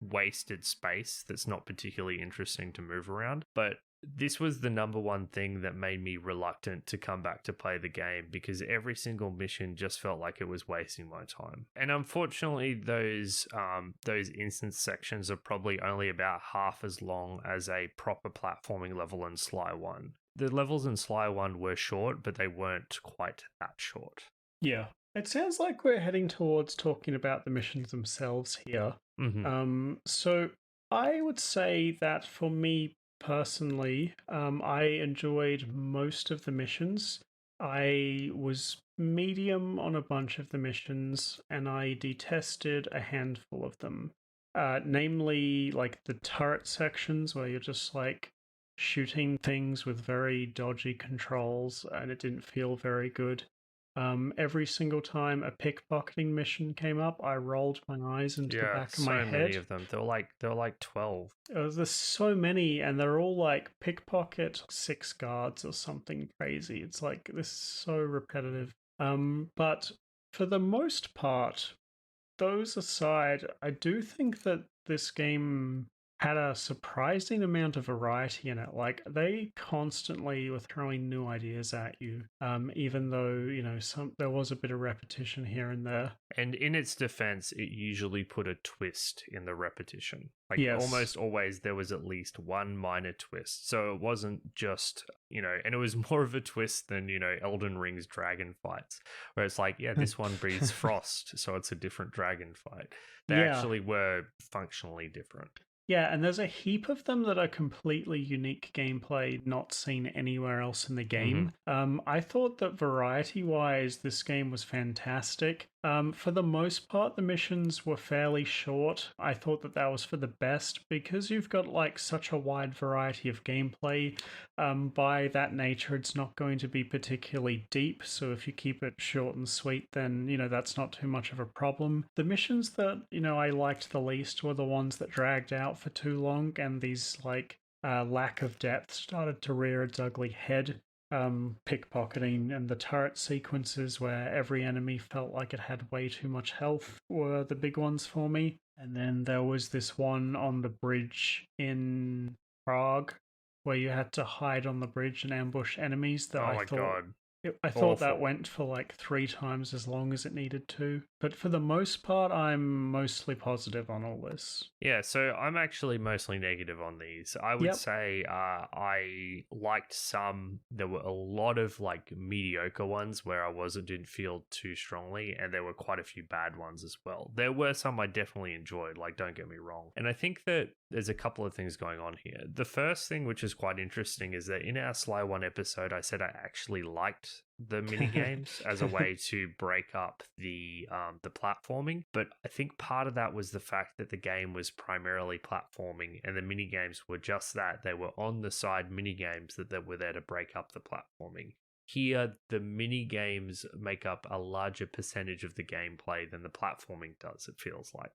wasted space that's not particularly interesting to move around. But this was the number one thing that made me reluctant to come back to play the game, because every single mission just felt like it was wasting my time. And unfortunately, those instance sections are probably only about half as long as a proper platforming level in Sly 1. The levels in Sly 1 were short, but they weren't quite that short. Yeah. It sounds like we're heading towards talking about the missions themselves here. So I would say that for me personally, I enjoyed most of the missions. I was medium on a bunch of the missions, and I detested a handful of them. Namely, like the turret sections where you're just like shooting things with very dodgy controls, and it didn't feel very good. Every single time a pickpocketing mission came up, I rolled my eyes into the back of my head. So many of them. There were like 12. There's so many, and they're all like pickpocket 6 guards or something crazy. It's like this is so repetitive. But for the most part, those aside, I do think that this game had a surprising amount of variety in it. Like they constantly were throwing new ideas at you, even though there was a bit of repetition here and there. And in its defense, it usually put a twist in the repetition. Like almost always, there was at least one minor twist. So it wasn't just and it was more of a twist than Elden Ring's dragon fights, where it's like, yeah, this one breathes frost, so it's a different dragon fight. They actually were functionally different. Yeah, and there's a heap of them that are completely unique gameplay not seen anywhere else in the game. I thought that variety-wise, this game was fantastic. For the most part, the missions were fairly short. I thought that was for the best because you've got like such a wide variety of gameplay. By that nature, it's not going to be particularly deep. So if you keep it short and sweet, then that's not too much of a problem. The missions that I liked the least were the ones that dragged out for too long, and these like lack of depth started to rear its ugly head. Pickpocketing and the turret sequences where every enemy felt like it had way too much health were the big ones for me. And then there was this one on the bridge in Prague where you had to hide on the bridge and ambush enemies that I thought that went for like 3 times as long as it needed to. But for the most part, I'm mostly positive on all this. Yeah, so I'm actually mostly negative on these. I would say I liked some. There were a lot of like mediocre ones where didn't feel too strongly, and there were quite a few bad ones as well. There were some I definitely enjoyed, like don't get me wrong. And I think that there's a couple of things going on here. The first thing, which is quite interesting, is that in our Sly 1 episode, I said I actually liked the mini games as a way to break up the platforming, but I think part of that was the fact that the game was primarily platforming and the mini games were just that. They were on the side mini games that were there to break up the platforming. Here, the mini games make up a larger percentage of the gameplay than the platforming does, it feels like.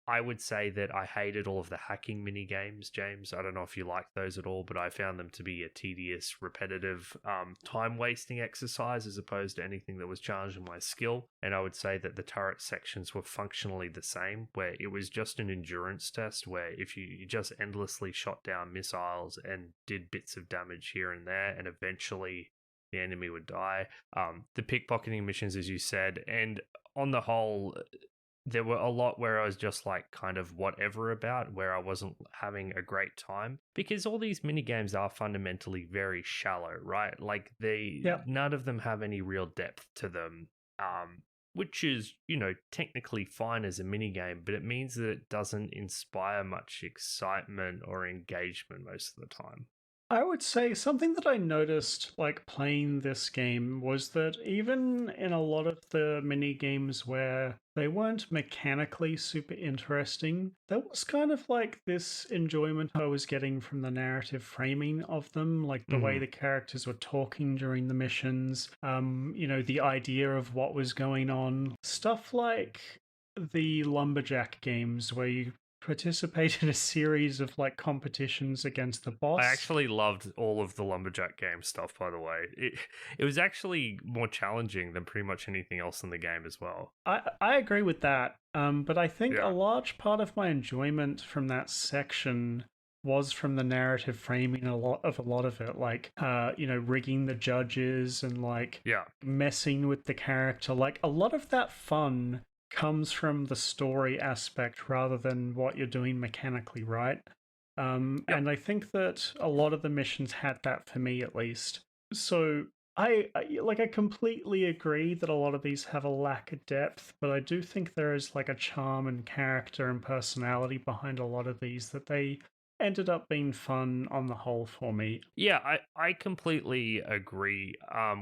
I would say that I hated all of the hacking mini games, James. I don't know if you like those at all, but I found them to be a tedious, repetitive, time-wasting exercise as opposed to anything that was challenging my skill. And I would say that the turret sections were functionally the same, where it was just an endurance test where if you just endlessly shot down missiles and did bits of damage here and there, and eventually the enemy would die. The pickpocketing missions, as you said, and on the whole, there were a lot where I was just like kind of whatever about, where I wasn't having a great time, because all these mini games are fundamentally very shallow, right? Like none of them have any real depth to them. which is, technically fine as a minigame, but it means that it doesn't inspire much excitement or engagement most of the time. I would say something that I noticed like playing this game was that even in a lot of the mini games where they weren't mechanically super interesting, there was kind of like this enjoyment I was getting from the narrative framing of them, like the way the characters were talking during the missions, the idea of what was going on. Stuff like the Lumberjack games where you participate in a series of like competitions against the boss. I actually loved all of the Lumberjack game stuff, by the way. It was actually more challenging than pretty much anything else in the game as well. I agree with that. But I think a large part of my enjoyment from that section was from the narrative framing a lot of it, like rigging the judges and like messing with the character. Like a lot of that fun comes from the story aspect rather than what you're doing mechanically, right? And I think that a lot of the missions had that for me, at least. So I completely agree that a lot of these have a lack of depth, but I do think there is like a charm and character and personality behind a lot of these that they ended up being fun on the whole for me. Yeah, I completely agree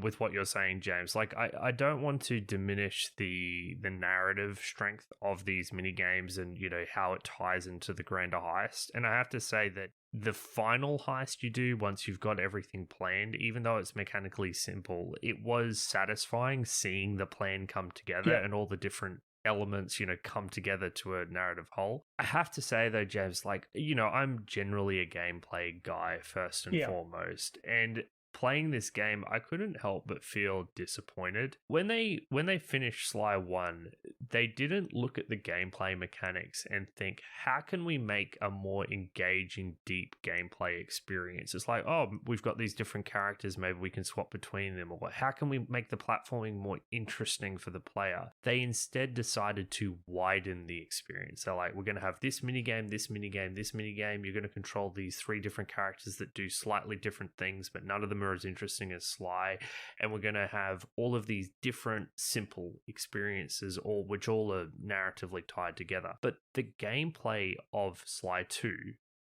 with what you're saying, James. Like, I don't want to diminish the narrative strength of these mini games and, how it ties into the grander heist. And I have to say that the final heist you do once you've got everything planned, even though it's mechanically simple, it was satisfying seeing the plan come together and all the different elements, come together to a narrative whole. I have to say though, James, like, I'm generally a gameplay guy first and foremost, and playing this game, I couldn't help but feel disappointed. When they finished Sly 1, they didn't look at the gameplay mechanics and think, how can we make a more engaging, deep gameplay experience? It's like, oh, we've got these different characters, maybe we can swap between them, or how can we make the platforming more interesting for the player? They instead decided to widen the experience. They're like, we're going to have this minigame, this minigame, this minigame. You're going to control these 3 different characters that do slightly different things, but none of them are as interesting as Sly, and we're going to have all of these different simple experiences, which all are narratively tied together. But the gameplay of Sly 2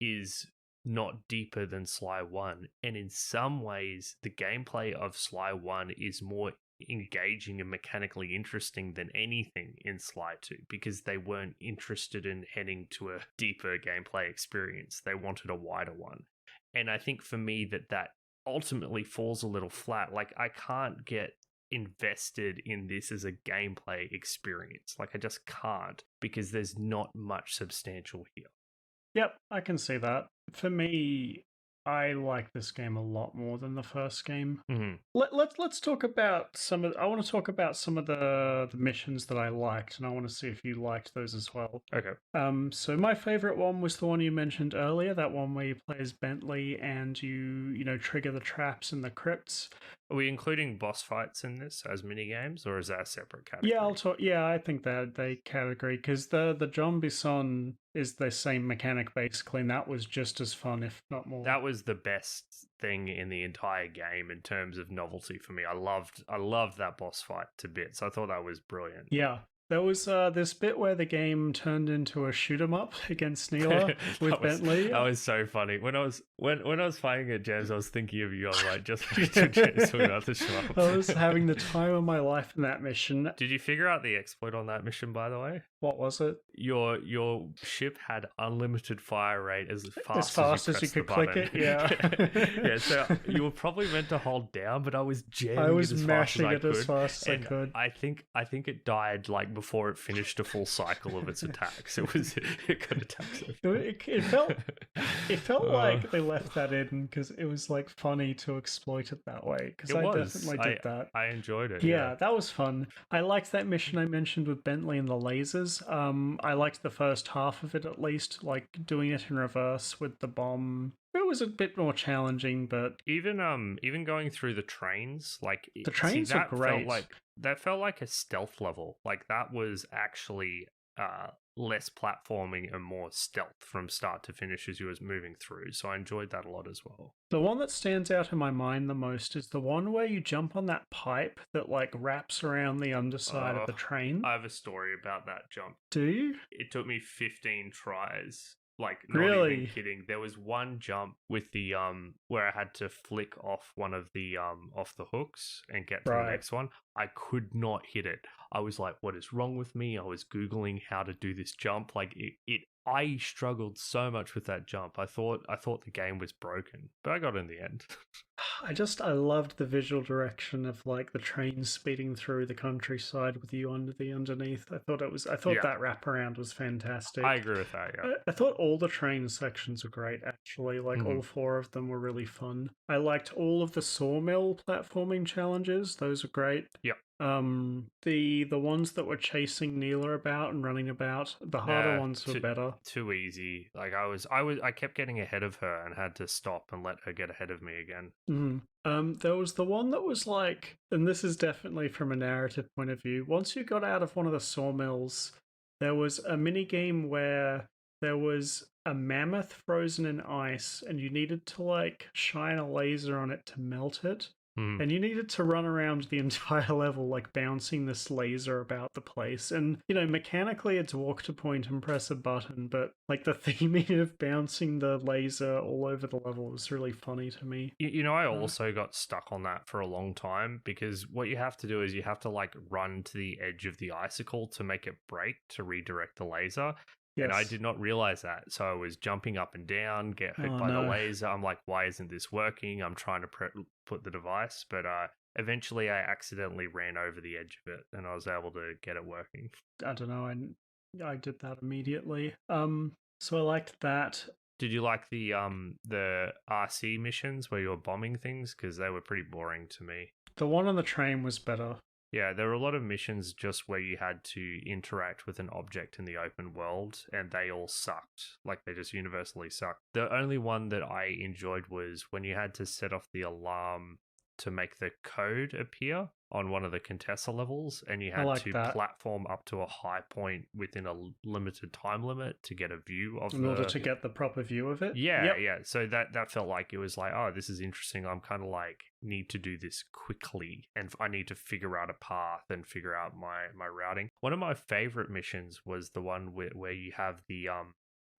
is not deeper than Sly 1, and in some ways the gameplay of Sly 1 is more engaging and mechanically interesting than anything in Sly 2, because they weren't interested in heading to a deeper gameplay experience. They wanted a wider one. And I think for me that ultimately falls a little flat. Like, I can't get invested in this as a gameplay experience. Like, I just can't, because there's not much substantial here. Yep, I can see that. For me, I like this game a lot more than the first game. Let's talk about some of. I want to talk about some of the missions that I liked, and I want to see if you liked those as well. Okay. So my favorite one was the one you mentioned earlier. That one where you play as Bentley and you trigger the traps in the crypts. Are we including boss fights in this as mini games, or is that a separate category? Yeah, I'll talk. Yeah, I think that they category, because the John Bisson is the same mechanic basically, and that was just as fun, if not more. That was the best thing in the entire game in terms of novelty for me. I loved that boss fight to bits. I thought that was brilliant. Yeah. There was this bit where the game turned into a shoot 'em up against Neela with Bentley. That was so funny. When I was playing it, James, I was thinking of you. I was like, just James about the show. I was having the time of my life in that mission. Did you figure out the exploit on that mission, by the way? What was it? Your ship had unlimited fire rate as fast as you could click it. Yeah. Yeah. So you were probably meant to hold down, but I was jamming. I was it as mashing fast it as fast as I could. I think it died like before it finished a full cycle of its attacks. It got attacked. It felt like they left that in because it was like funny to exploit it that way. Because I definitely did that. I enjoyed it. Yeah, that was fun. I liked that mission I mentioned with Bentley and the lasers. I liked the first half of it at least, like doing it in reverse with the bomb. It was a bit more challenging, but even going through the trains, like the trains are great. That felt like a stealth level. Like that was actually less platforming and more stealth from start to finish as you was moving through. So I enjoyed that a lot as well. The one that stands out in my mind the most is the one where you jump on that pipe that like wraps around the underside of the train. I have a story about that jump. Do you? It took me 15 tries. Like, not Really? even kidding. There was one jump with the where I had to flick off one of the off the hooks and get to the next one. I could not hit it. I was like, what is wrong with me? I was Googling how to do this jump. Like I struggled so much with that jump. I thought the game was broken, but I got it in the end. I loved the visual direction of like the train speeding through the countryside with you underneath. I thought that wraparound was fantastic. I agree with that, yeah. I thought all the train sections were great, actually. Like all 4 of them were really fun. I liked all of the sawmill platforming challenges. Those were great. Yep. The ones that were chasing Neela about and running about, the harder ones were better. Too easy. Like I kept getting ahead of her and had to stop and let her get ahead of me again. There was the one that was like, and this is definitely from a narrative point of view, once you got out of one of the sawmills, there was a mini game where there was a mammoth frozen in ice and you needed to like shine a laser on it to melt it. And you needed to run around the entire level, like bouncing this laser about the place. And, you know, mechanically it's walk to point and press a button, but like the theming of bouncing the laser all over the level was really funny to me. You know, I also got stuck on that for a long time because what you have to do is you have to like run to the edge of the icicle to make it break to redirect the laser. Yes. And I did not realize that. So I was jumping up and down, get hit by the laser. I'm like, why isn't this working? I'm trying to put the device. But eventually I accidentally ran over the edge of it and I was able to get it working. I don't know. I did that immediately. So I liked that. Did you like the RC missions where you were bombing things? Because they were pretty boring to me. The one on the train was better. Yeah, there were a lot of missions just where you had to interact with an object in the open world, and they all sucked. Like, they just universally sucked. The only one that I enjoyed was when you had to set off the alarm to make the code appear on one of the Contessa levels, and you had to platform up to a high point within a limited time limit to get a view of in order to get the proper view of it. Yeah. So that felt like it was like, oh, this is interesting. I'm kind of like need to do this quickly, and I need to figure out a path and figure out my routing. One of my favorite missions was the one where you have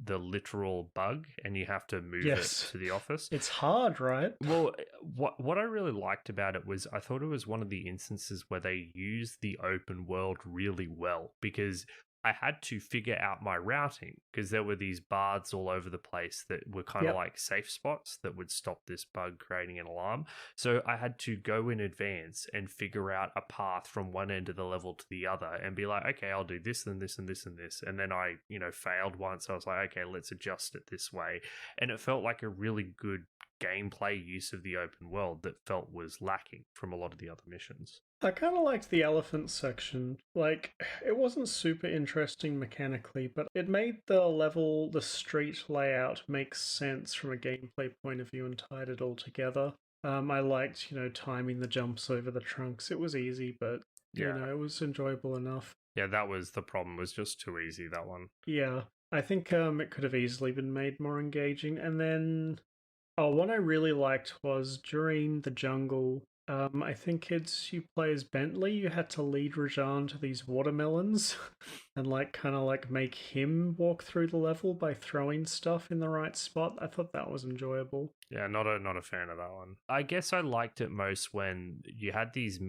the literal bug and you have to move it to the office. It's hard, right? Well, what I really liked about it was I thought it was one of the instances where they used the open world really well, because I had to figure out my routing because there were these baths all over the place that were kind of like safe spots that would stop this bug creating an alarm. So I had to go in advance and figure out a path from one end of the level to the other and be like, okay, I'll do this and this and this and this. And then I, failed once. I was like, okay, let's adjust it this way. And it felt like a really good gameplay use of the open world that felt was lacking from a lot of the other missions. I kind of liked the elephant section. Like, it wasn't super interesting mechanically, but it made the street layout make sense from a gameplay point of view and tied it all together. I liked, timing the jumps over the trunks. It was easy, but, it was enjoyable enough. Yeah, that was the problem. It was just too easy, that one. Yeah, I think it could have easily been made more engaging. And then, one I really liked was during the jungle. I think you play as Bentley. You had to lead Rajan to these watermelons and kind of make him walk through the level by throwing stuff in the right spot. I thought that was enjoyable. Yeah, not a fan of that one. I guess I liked it most when you had these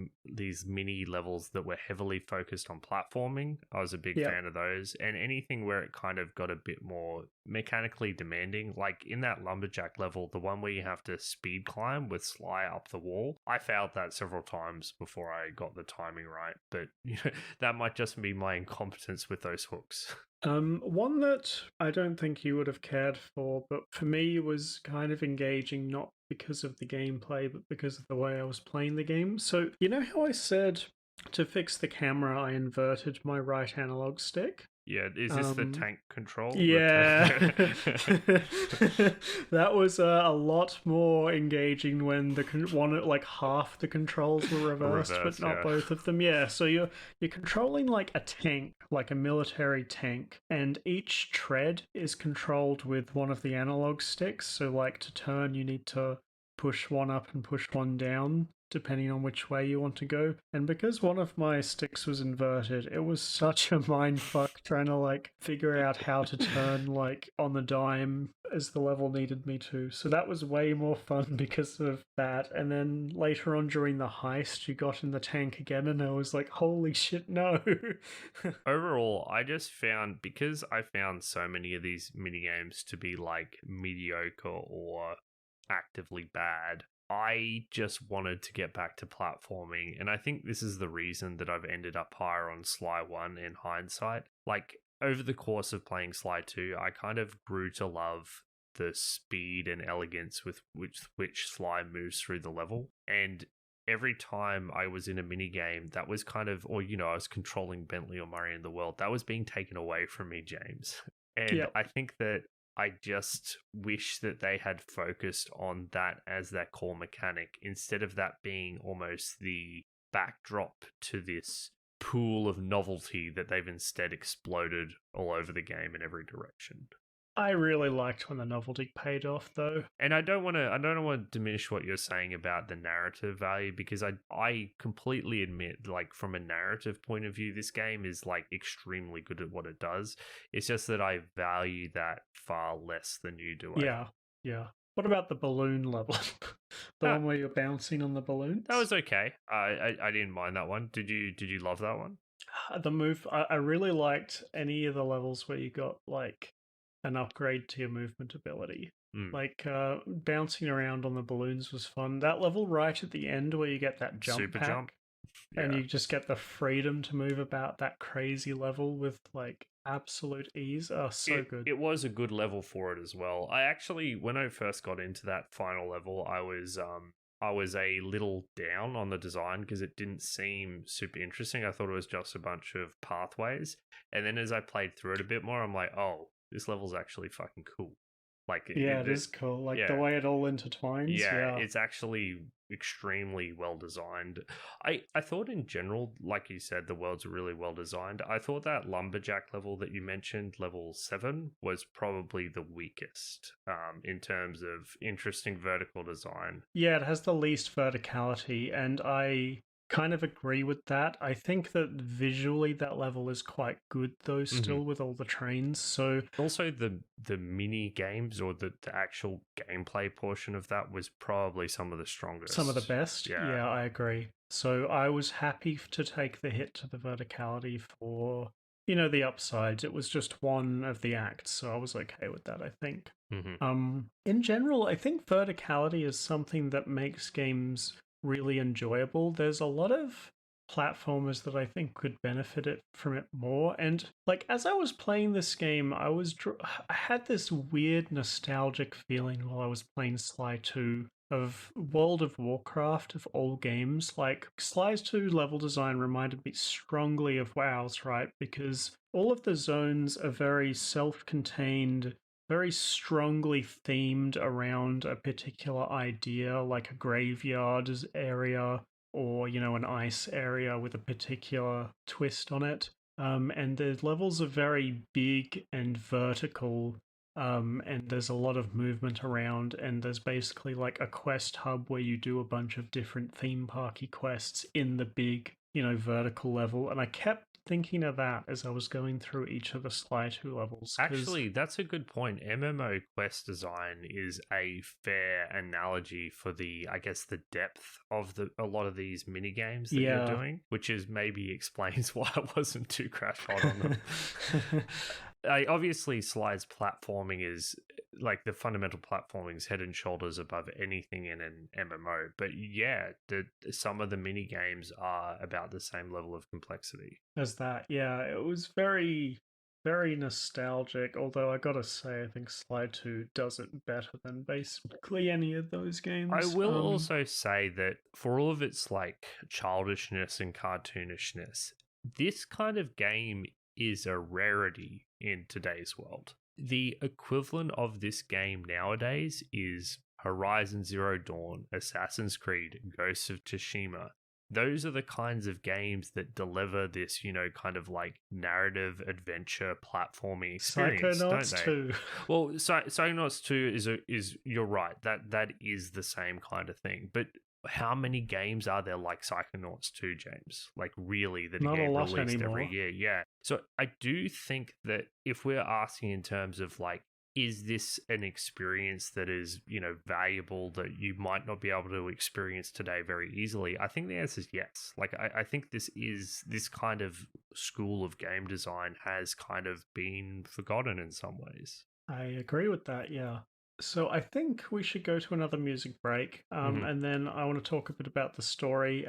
mini levels that were heavily focused on platforming. I was a big fan of those, and anything where it kind of got a bit more mechanically demanding, like in that lumberjack level, the one where you have to speed climb with Sly up the wall. I failed that several times before I got the timing right, but that might just be my incompetence with those hooks. One that I don't think you would have cared for, but for me was kind of engaging, not because of the gameplay, but because of the way I was playing the game. So, you know how I said to fix the camera, I inverted my right analog stick? Yeah, is this the tank control? Yeah. That was a lot more engaging when like half the controls were reversed, but not both of them. Yeah, so you're controlling like a tank, like a military tank, and each tread is controlled with one of the analog sticks. So like to turn, you need to push one up and push one down depending on which way you want to go. And because one of my sticks was inverted, it was such a mind fuck trying to like figure out how to turn like on the dime as the level needed me to. So that was way more fun because of that. And then later on during the heist, you got in the tank again and I was like, holy shit, no. Overall, I just found, because I found so many of these minigames to be like mediocre or actively bad, I just wanted to get back to platforming, and I think this is the reason that I've ended up higher on Sly 1 in hindsight. Like, over the course of playing Sly 2, I kind of grew to love the speed and elegance with which Sly moves through the level, and every time I was in a mini game that was kind of, or I was controlling Bentley or Murray in the world, that was being taken away from me, James. And I think that I just wish that they had focused on that as their core mechanic instead of that being almost the backdrop to this pool of novelty that they've instead exploded all over the game in every direction. I really liked when the novelty paid off, though. And I don't want to diminish what you're saying about the narrative value, because I completely admit, like, from a narrative point of view, this game is like extremely good at what it does. It's just that I value that far less than you do. Yeah. What about the balloon level? The one where you're bouncing on the balloons? That was okay. I didn't mind that one. Did you love that one? The move, I really liked any of the levels where you got like an upgrade to your movement ability. Like bouncing around on the balloons was fun. That level right at the end where you get that jump pack, jump. Yeah. And you just get the freedom to move about that crazy level with like absolute ease. Oh, so good. It was a good level for it as well. I actually, when I first got into that final level, I was a little down on the design because it didn't seem super interesting. I thought it was just a bunch of pathways. And then as I played through it a bit more, I'm like, oh, this level's actually fucking cool. Like, it is cool. Like the way it all intertwines. Yeah, it's actually extremely well designed. I thought in general, like you said, the world's really well designed. I thought that lumberjack level that you mentioned, level 7, was probably the weakest in terms of interesting vertical design. Yeah, it has the least verticality, and I kind of agree with that. I think that visually that level is quite good though, still with all the trains. So also the mini games, or the actual gameplay portion of that, was probably some of the strongest, some of the best. Yeah, I agree. So I was happy to take the hit to the verticality for the upsides. It was just one of the acts, so I was okay with that, I think. In general, I think verticality is something that makes games really enjoyable. There's a lot of platformers that I think could benefit from it more. And like as I was playing this game, I had this weird nostalgic feeling while I was playing Sly 2 of World of Warcraft, of all games. Like Sly's 2 level design reminded me strongly of WoW's, right? Because all of the zones are very self-contained, very strongly themed around a particular idea, like a graveyard area or, an ice area with a particular twist on it. And the levels are very big and vertical, and there's a lot of movement around, and there's basically like a quest hub where you do a bunch of different theme parky quests in the big, vertical level. And I kept thinking of that as I was going through each of the Sly 2 levels. Actually, that's a good point. MMO quest design is a fair analogy for I guess the depth of a lot of these mini games that you're doing, which is maybe explains why I wasn't too crash hot on them. Obviously, Sly's platforming is like the fundamental platforming is head and shoulders above anything in an MMO. But yeah, some of the mini games are about the same level of complexity as that. Yeah, it was very, very nostalgic. Although I gotta say, I think Sly 2 does it better than basically any of those games. I will also say that for all of its like childishness and cartoonishness, this kind of game is a rarity in today's world. The equivalent of this game nowadays is Horizon Zero Dawn, Assassin's Creed, Ghost of Tsushima. Those are the kinds of games that deliver this, kind of like narrative adventure platforming experience, don't they? 2. Well, Psychonauts 2 is you're right. That is the same kind of thing. But how many games are there like Psychonauts 2, James? Like really that Not get a lot released anymore. every year. Yeah. So I do think that if we're asking in terms of like, is this an experience that is, valuable that you might not be able to experience today very easily? I think the answer is yes. Like, I think this kind of school of game design has kind of been forgotten in some ways. I agree with that, yeah. So I think we should go to another music break, and then I want to talk a bit about the story.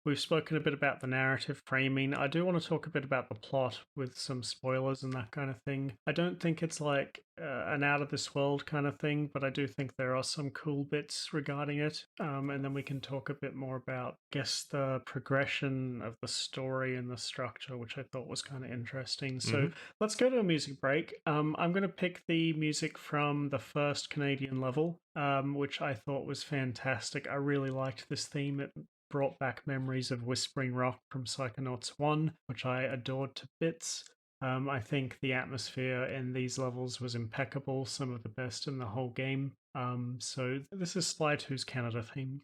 We've spoken a bit about the narrative framing. I do want to talk a bit about the plot with some spoilers and that kind of thing. I don't think it's like an out of this world kind of thing, but I do think there are some cool bits regarding it. And then we can talk a bit more about, I guess, the progression of the story and the structure, which I thought was kind of interesting. So let's go to a music break. I'm going to pick the music from the first Canadian level, which I thought was fantastic. I really liked this theme. It brought back memories of Whispering Rock from Psychonauts 1, which I adored to bits. I think the atmosphere in these levels was impeccable, some of the best in the whole game. So this is Sly 2's Canada theme.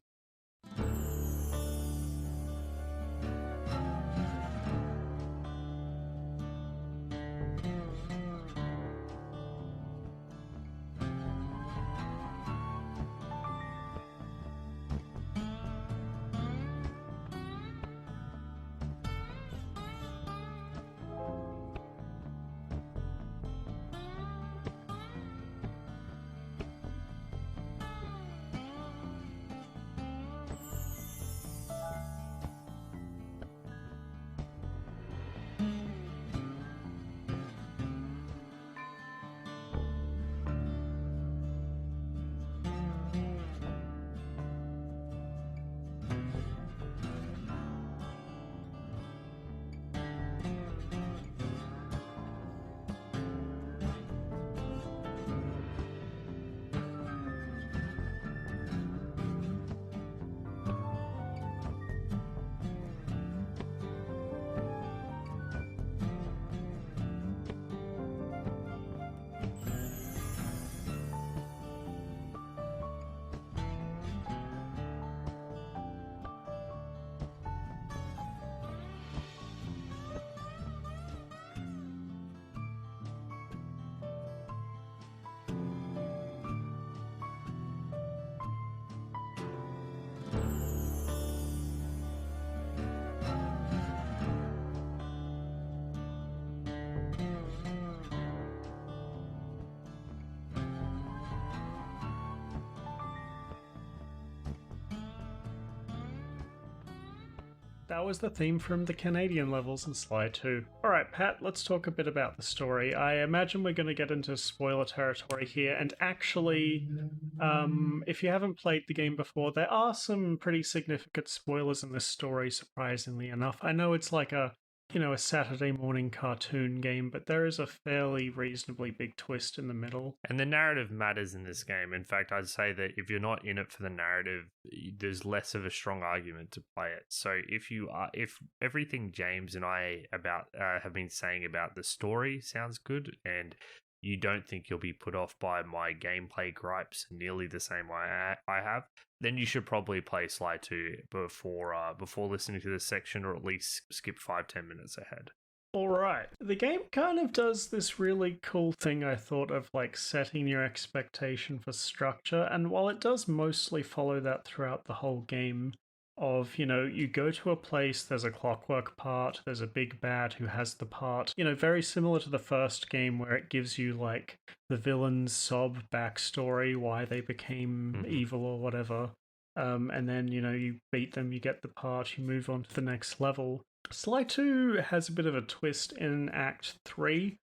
That was the theme from the Canadian levels in Sly 2. Alright, Pat, let's talk a bit about the story. I imagine we're going to get into spoiler territory here, and actually, if you haven't played the game before, there are some pretty significant spoilers in this story, surprisingly enough. I know it's like a Saturday morning cartoon game, but there is a fairly reasonably big twist in the middle. And the narrative matters in this game. In fact, I'd say that if you're not in it for the narrative, there's less of a strong argument to play it. So if everything James and I have been saying about the story sounds good, and you don't think you'll be put off by my gameplay gripes nearly the same way I have, then you should probably play Sly 2 before listening to this section, or at least skip 5-10 minutes ahead. Alright, the game kind of does this really cool thing, I thought, of like setting your expectation for structure, and while it does mostly follow that throughout the whole game, of, you go to a place, there's a clockwork part, there's a big bad who has the part, very similar to the first game where it gives you like the villain's sob backstory, why they became evil or whatever. And then, you beat them, you get the part, you move on to the next level. Sly 2 has a bit of a twist in Act 3,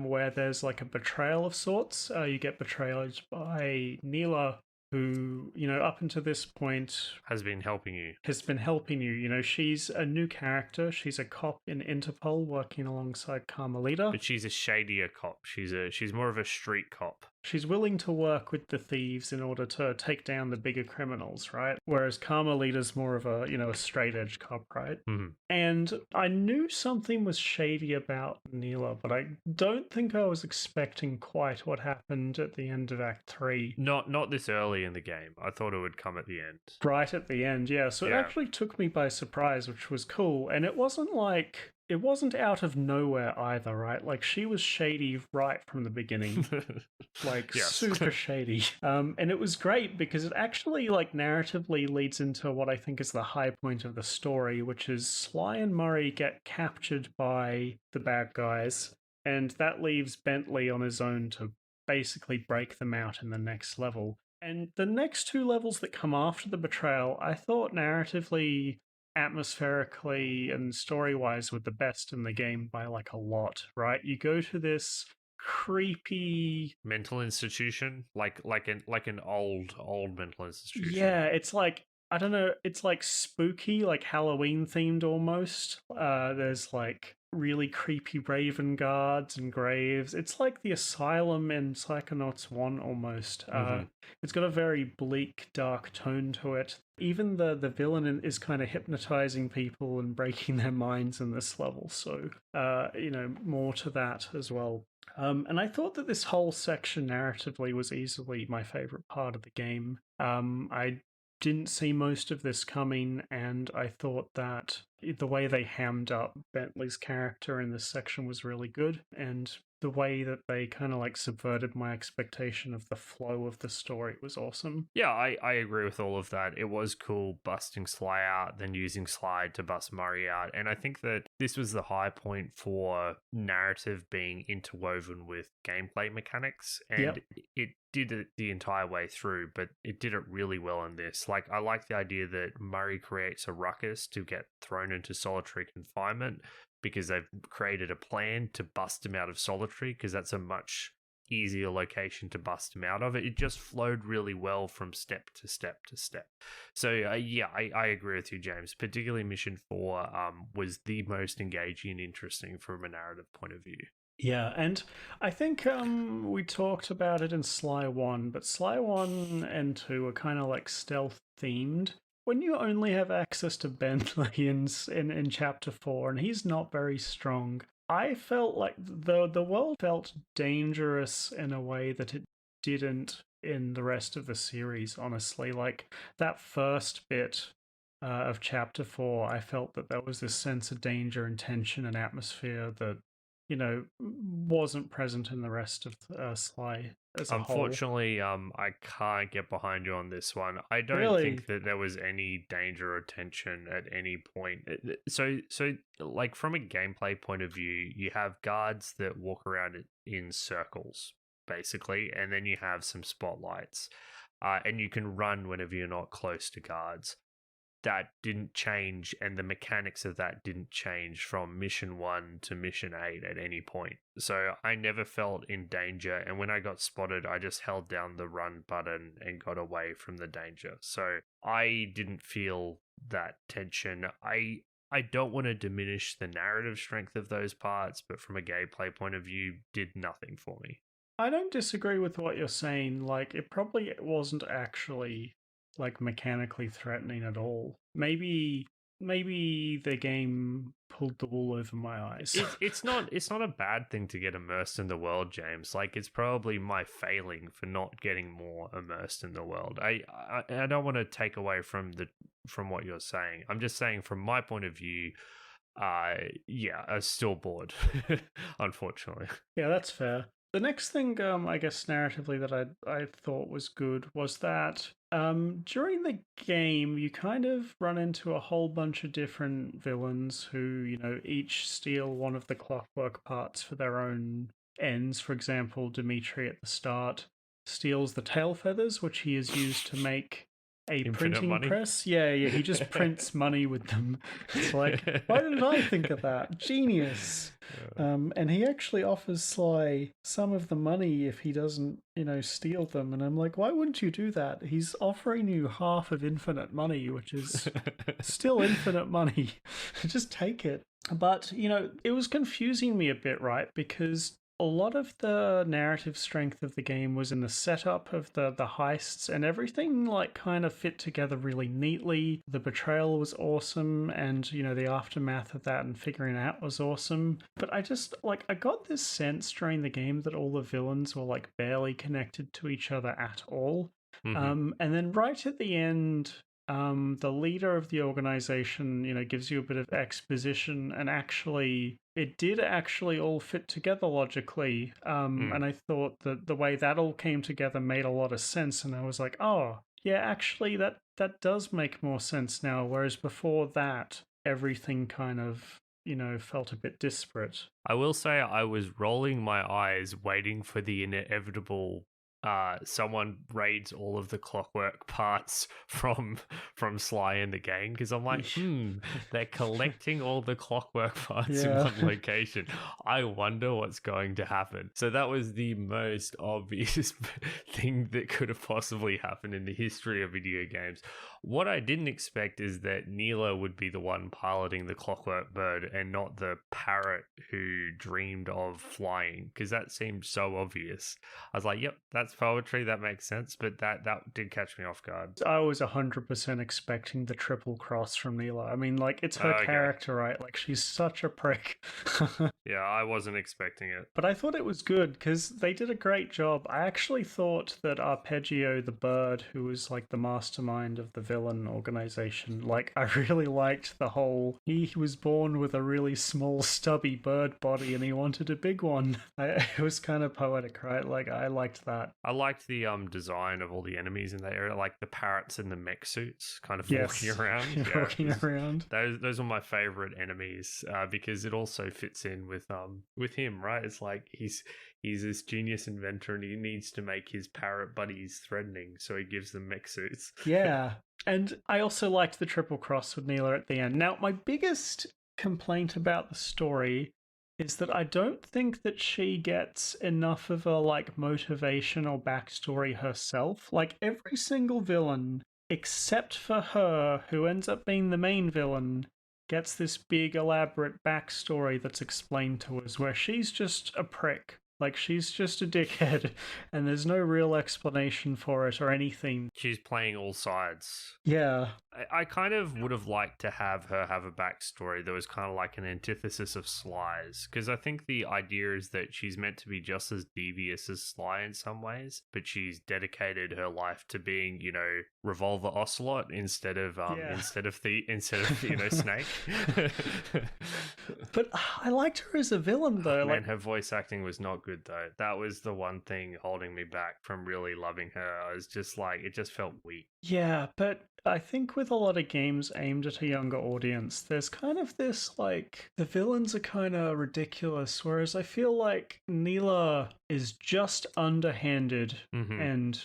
where there's like a betrayal of sorts. You get betrayed by Neela, who, up until this point has been helping you. She's a new character. She's a cop in Interpol working alongside Carmelita. But she's a shadier cop. She's more of a street cop. She's willing to work with the thieves in order to take down the bigger criminals, right? Whereas Carmelita's more of a, a straight edge cop, right? Mm-hmm. And I knew something was shady about Neela, but I don't think I was expecting quite what happened at the end of Act 3. Not this early in the game. I thought it would come at the end. Right at the end, yeah. So it actually took me by surprise, which was cool. And it wasn't out of nowhere either, right? Like, she was shady right from the beginning. Super shady. And it was great because it actually, narratively leads into what I think is the high point of the story, which is Sly and Murray get captured by the bad guys, and that leaves Bentley on his own to basically break them out in the next level. And the next two levels that come after the betrayal, I thought narratively, atmospherically, and story-wise were the best in the game by a lot, right? You go to this creepy mental institution, like an old mental institution. Yeah, it's I don't know, it's spooky, Halloween themed almost. There's really creepy raven guards and graves. It's like the asylum in Psychonauts 1 almost. It's got a very bleak, dark tone to it. Even the villain is kind of hypnotizing people and breaking their minds in this level. So, more to that as well. And I thought that this whole section narratively was easily my favorite part of the game. I didn't see most of this coming, and I thought that the way they hammed up Bentley's character in this section was really good, and the way that they kind of subverted my expectation of the flow of the story was awesome. Yeah, I agree with all of that. It was cool busting Sly out, then using Sly to bust Murray out. And I think that this was the high point for narrative being interwoven with gameplay mechanics. And it did it the entire way through, but it did it really well in this. I like the idea that Murray creates a ruckus to get thrown into solitary confinement, because they've created a plan to bust him out of solitary, because that's a much easier location to bust him out of. It just flowed really well from step to step to step. So I agree with you, James. Particularly Mission 4 was the most engaging and interesting from a narrative point of view. Yeah, and I think we talked about it in Sly 1, but Sly 1 and 2 are kind of stealth themed. When you only have access to Bentley in Chapter 4, and he's not very strong, I felt like the world felt dangerous in a way that it didn't in the rest of the series, honestly. That first bit of Chapter 4, I felt that there was this sense of danger and tension and atmosphere that, wasn't present in the rest of Sly as a whole. Unfortunately, I can't get behind you on this one. I don't think that there was any danger or tension at any point. So from a gameplay point of view, you have guards that walk around in circles, basically, and then you have some spotlights, and you can run whenever you're not close to guards. That didn't change, and the mechanics of that didn't change from Mission 1 to Mission 8 at any point. So I never felt in danger, and when I got spotted, I just held down the run button and got away from the danger. So I didn't feel that tension. I don't want to diminish the narrative strength of those parts, but from a gameplay point of view, did nothing for me. I don't disagree with what you're saying. It probably wasn't actually mechanically threatening at all. Maybe the game pulled the wool over my eyes. It's not a bad thing to get immersed in the world, James. It's probably my failing for not getting more immersed in the world. I don't want to take away from what you're saying. I'm just saying from my point of view, I was still bored, unfortunately. Yeah, that's fair. The next thing, I guess, narratively that I thought was good was that during the game, you kind of run into a whole bunch of different villains who, each steal one of the clockwork parts for their own ends. For example, Dimitri at the start steals the tail feathers, which he has used to make a Infinite printing money? press. Yeah, he just prints money with them. It's like, why didn't I think of that? Genius. And he actually offers Sly some of the money if he doesn't, steal them. And I'm like, why wouldn't you do that? He's offering you half of infinite money, which is still infinite money. Just take it. But, it was confusing me a bit, right? Because a lot of the narrative strength of the game was in the setup of the heists, and everything like kind of fit together really neatly. The betrayal was awesome, and the aftermath of that and figuring it out was awesome. But I just I got this sense during the game that all the villains were like barely connected to each other at all. And then right at the end, the leader of the organization, gives you a bit of exposition, and actually, it did actually all fit together logically. And I thought that the way that all came together made a lot of sense, and I was like, oh, yeah, actually, that does make more sense now. Whereas before that, everything kind of, felt a bit disparate. I will say I was rolling my eyes waiting for the inevitable someone raids all of the clockwork parts from Sly and the gang, because I'm like, they're collecting all the clockwork parts in one location. I wonder what's going to happen. So that was the most obvious thing that could have possibly happened in the history of video games. What I didn't expect is that Neela would be the one piloting the clockwork bird and not the parrot who dreamed of flying, because that seemed so obvious. I was like, yep, that's poetry, that makes sense, but that did catch me off guard. I was 100% expecting the triple cross from Neela. I mean, it's her character, right? She's such a prick. Yeah, I wasn't expecting it. But I thought it was good because they did a great job. I actually thought that Arpeggio the bird, who was the mastermind of the villain organization, I really liked the whole, he was born with a really small stubby bird body and he wanted a big one. It was kind of poetic, right? I liked that. I liked the design of all the enemies in that area, like the parrots in the mech suits kind of walking around. Walking around. Those were my favorite enemies because it also fits in with him, right? It's like he's this genius inventor and he needs to make his parrot buddies threatening, so he gives them mech suits. Yeah. And I also liked the triple cross with Neela at the end. Now, my biggest complaint about the story is that I don't think that she gets enough of a motivation or backstory herself. Every single villain, except for her, who ends up being the main villain, gets this big elaborate backstory that's explained to us, where she's just a prick. She's just a dickhead, and there's no real explanation for it or anything. She's playing all sides. Yeah. I kind of would have liked to have her have a backstory that was kind of like an antithesis of Sly's, because I think the idea is that she's meant to be just as devious as Sly in some ways, but she's dedicated her life to being, Revolver Ocelot instead of Snake. But I liked her as a villain though. Man, her voice acting was not good though. That was the one thing holding me back from really loving her. I was just it just felt weak. Yeah, but I think with a lot of games aimed at a younger audience, there's kind of this the villains are kind of ridiculous, whereas I feel like Neela is just underhanded and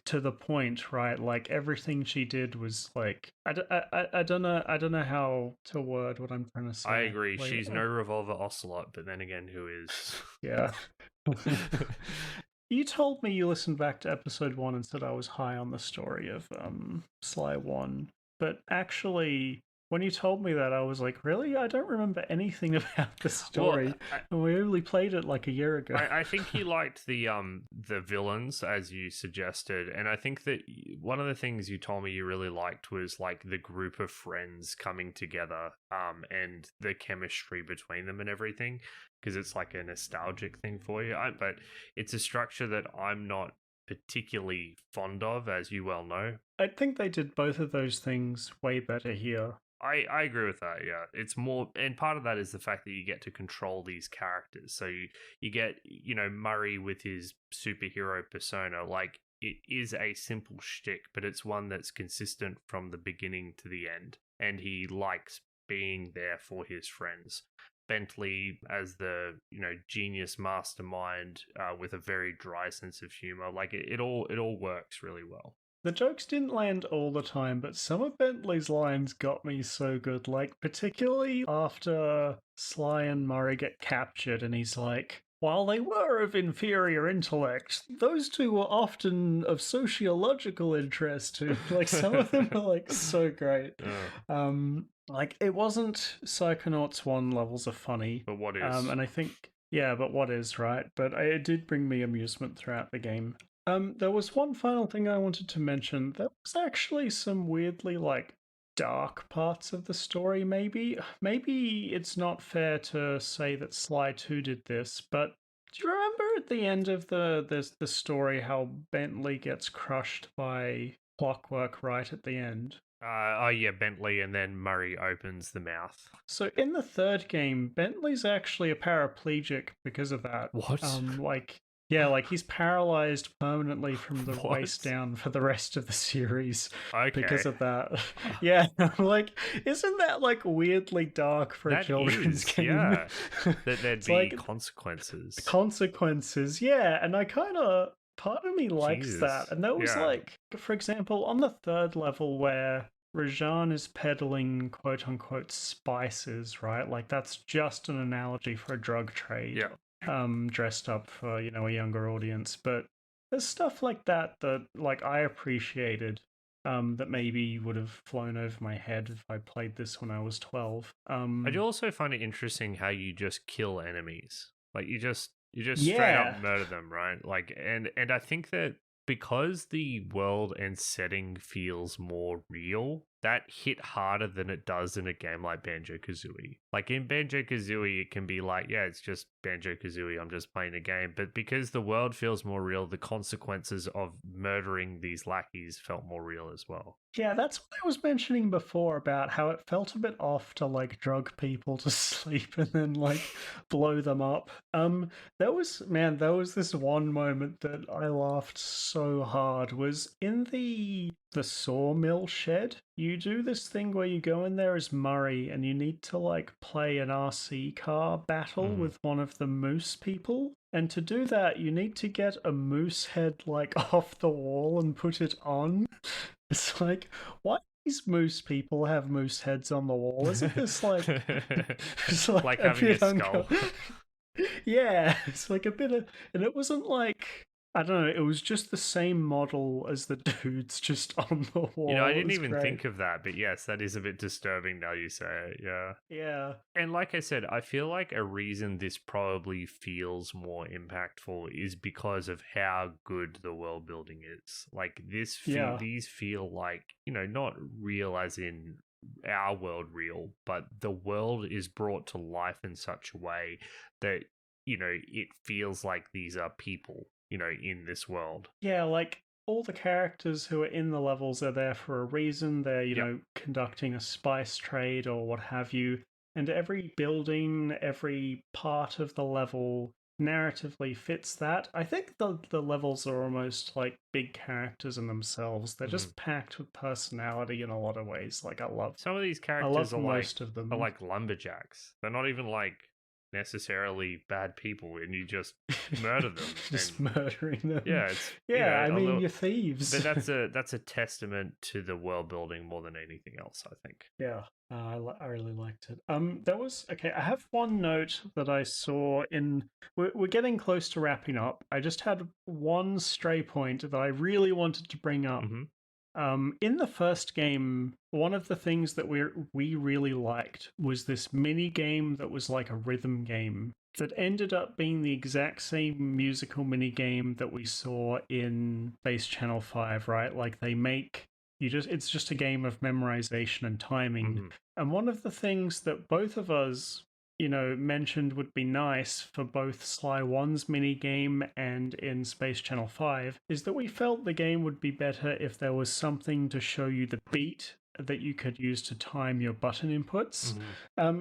to the point, right? Everything she did was I don't know how to word what I'm trying to say. I agree. She's no Revolver Ocelot, but then again, who is? Yeah. You told me you listened back to episode 1 and said I was high on the story of Sly 1, but actually, when you told me that, I was like, really? I don't remember anything about the story. Well, we only played it a year ago. I think you liked the villains, as you suggested, and I think that one of the things you told me you really liked was the group of friends coming together and the chemistry between them and everything, because it's a nostalgic thing for you. But it's a structure that I'm not particularly fond of, as you well know. I think they did both of those things way better here. I agree with that, yeah. It's more, and part of that is the fact that you get to control these characters. So you get, Murray with his superhero persona. It is a simple shtick, but it's one that's consistent from the beginning to the end. And he likes being there for his friends. Bentley as the genius mastermind with a very dry sense of humor. It all works really well. The jokes didn't land all the time, but some of Bentley's lines got me so good. Like, particularly after Sly and Murray get captured, and he's like, while they were of inferior intellect, those two were often of sociological interest too. Like, some of them are like so great. Like, it wasn't Psychonauts 1 levels of funny. But what is? And I think, yeah, but what is, right? But it did bring me amusement throughout the game. There was one final thing I wanted to mention. There was actually some weirdly like dark parts of the story, maybe. Maybe it's not fair to say that Sly 2 did this, but do you remember at the end of the story how Bentley gets crushed by clockwork right at the end? Oh yeah, Bentley, and then Murray opens the mouth. So in the third game, Bentley's actually a paraplegic because of that. What? Yeah, like he's paralyzed permanently from the What? waist down for the rest of the series Okay. because of that. Yeah, like isn't that like weirdly dark for a children's game? Yeah, that there'd be like consequences. Consequences, yeah, and I kind of part of me likes Jesus. that, and that was like, for example, on the third level where Rajan is peddling quote unquote spices, right? Like that's just an analogy for a drug trade. Yeah. Dressed up for, you know, a younger audience. But there's stuff like that that like I appreciated. That maybe would have flown over my head if I played this when I was 12. I do also find it interesting how you just kill enemies. Like you just straight Yeah. up murder them, right? Like and I think that because the world and setting feels more real, that hit harder than it does in a game like Banjo-Kazooie. Like in Banjo-Kazooie, it can be like, yeah, it's just Banjo-Kazooie, I'm just playing a game. But because the world feels more real, the consequences of murdering these lackeys felt more real as well. Yeah, that's what I was mentioning before about how it felt a bit off to like drug people to sleep and then like blow them up. There was this one moment that I laughed so hard was in the sawmill shed. You do this thing where you go in there as Murray and you need to like play an RC car battle with one of the moose people. And to do that, you need to get a moose head like off the wall and put it on. It's like, why do these moose people have moose heads on the wall? Isn't this like, it's like having a skull? Yeah, it's like a bit of, and it wasn't like, I don't know, it was just the same model as the dudes just on the wall. You know, I didn't even think of that, but yes, that is a bit disturbing now you say it, yeah. Yeah. And like I said, I feel like a reason this probably feels more impactful is because of how good the world building is. Like these feel like, you know, not real as in our world real, but the world is brought to life in such a way that, you know, it feels like these are people, you know, in this world. Yeah, like all the characters who are in the levels are there for a reason. They're, you know, conducting a spice trade or what have you. And every building, every part of the level narratively fits that. I think the levels are almost like big characters in themselves. They're just packed with personality in a lot of ways. Like I love some of these characters most of them. Are like lumberjacks. They're not even like necessarily bad people, and you just murder them. Just murdering them. Yeah, it's, yeah. You know, I mean, you're thieves. But that's a testament to the world building more than anything else, I think. Yeah, I really liked it. There was okay. I have one note that I saw in. We're getting close to wrapping up. I just had one stray point that I really wanted to bring up. In the first game, one of the things that we really liked was this mini game that was like a rhythm game that ended up being the exact same musical mini game that we saw in Base Channel 5, right? Like they make it's just a game of memorization and timing. And one of the things that both of us, you know, mentioned would be nice for both Sly 1's minigame and in Space Channel 5 is that we felt the game would be better if there was something to show you the beat that you could use to time your button inputs.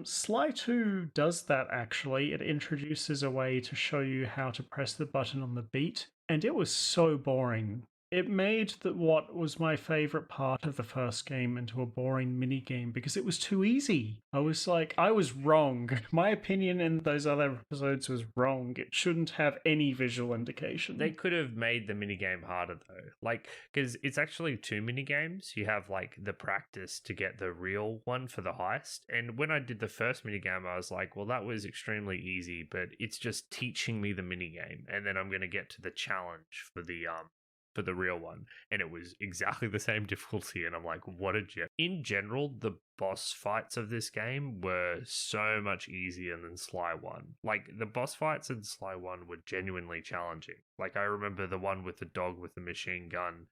Sly 2 does that actually. It introduces a way to show you how to press the button on the beat, and it was so boring. it made what was my favorite part of the first game into a boring mini game because it was too easy. I was like, I was wrong. My opinion in those other episodes was wrong. It shouldn't have any visual indication. They could have made the minigame harder though. Like, because it's actually 2 minigames. You have like the practice to get the real one for the heist. And when I did the first minigame, I was like, well, that was extremely easy, but it's just teaching me the minigame. And then I'm going to get to the challenge for the real one, and it was exactly the same difficulty, and I'm like, what a jet. In general, the boss fights of this game were so much easier than Sly 1. Like, the boss fights in Sly 1 were genuinely challenging. Like, I remember the one with the dog with the machine gun,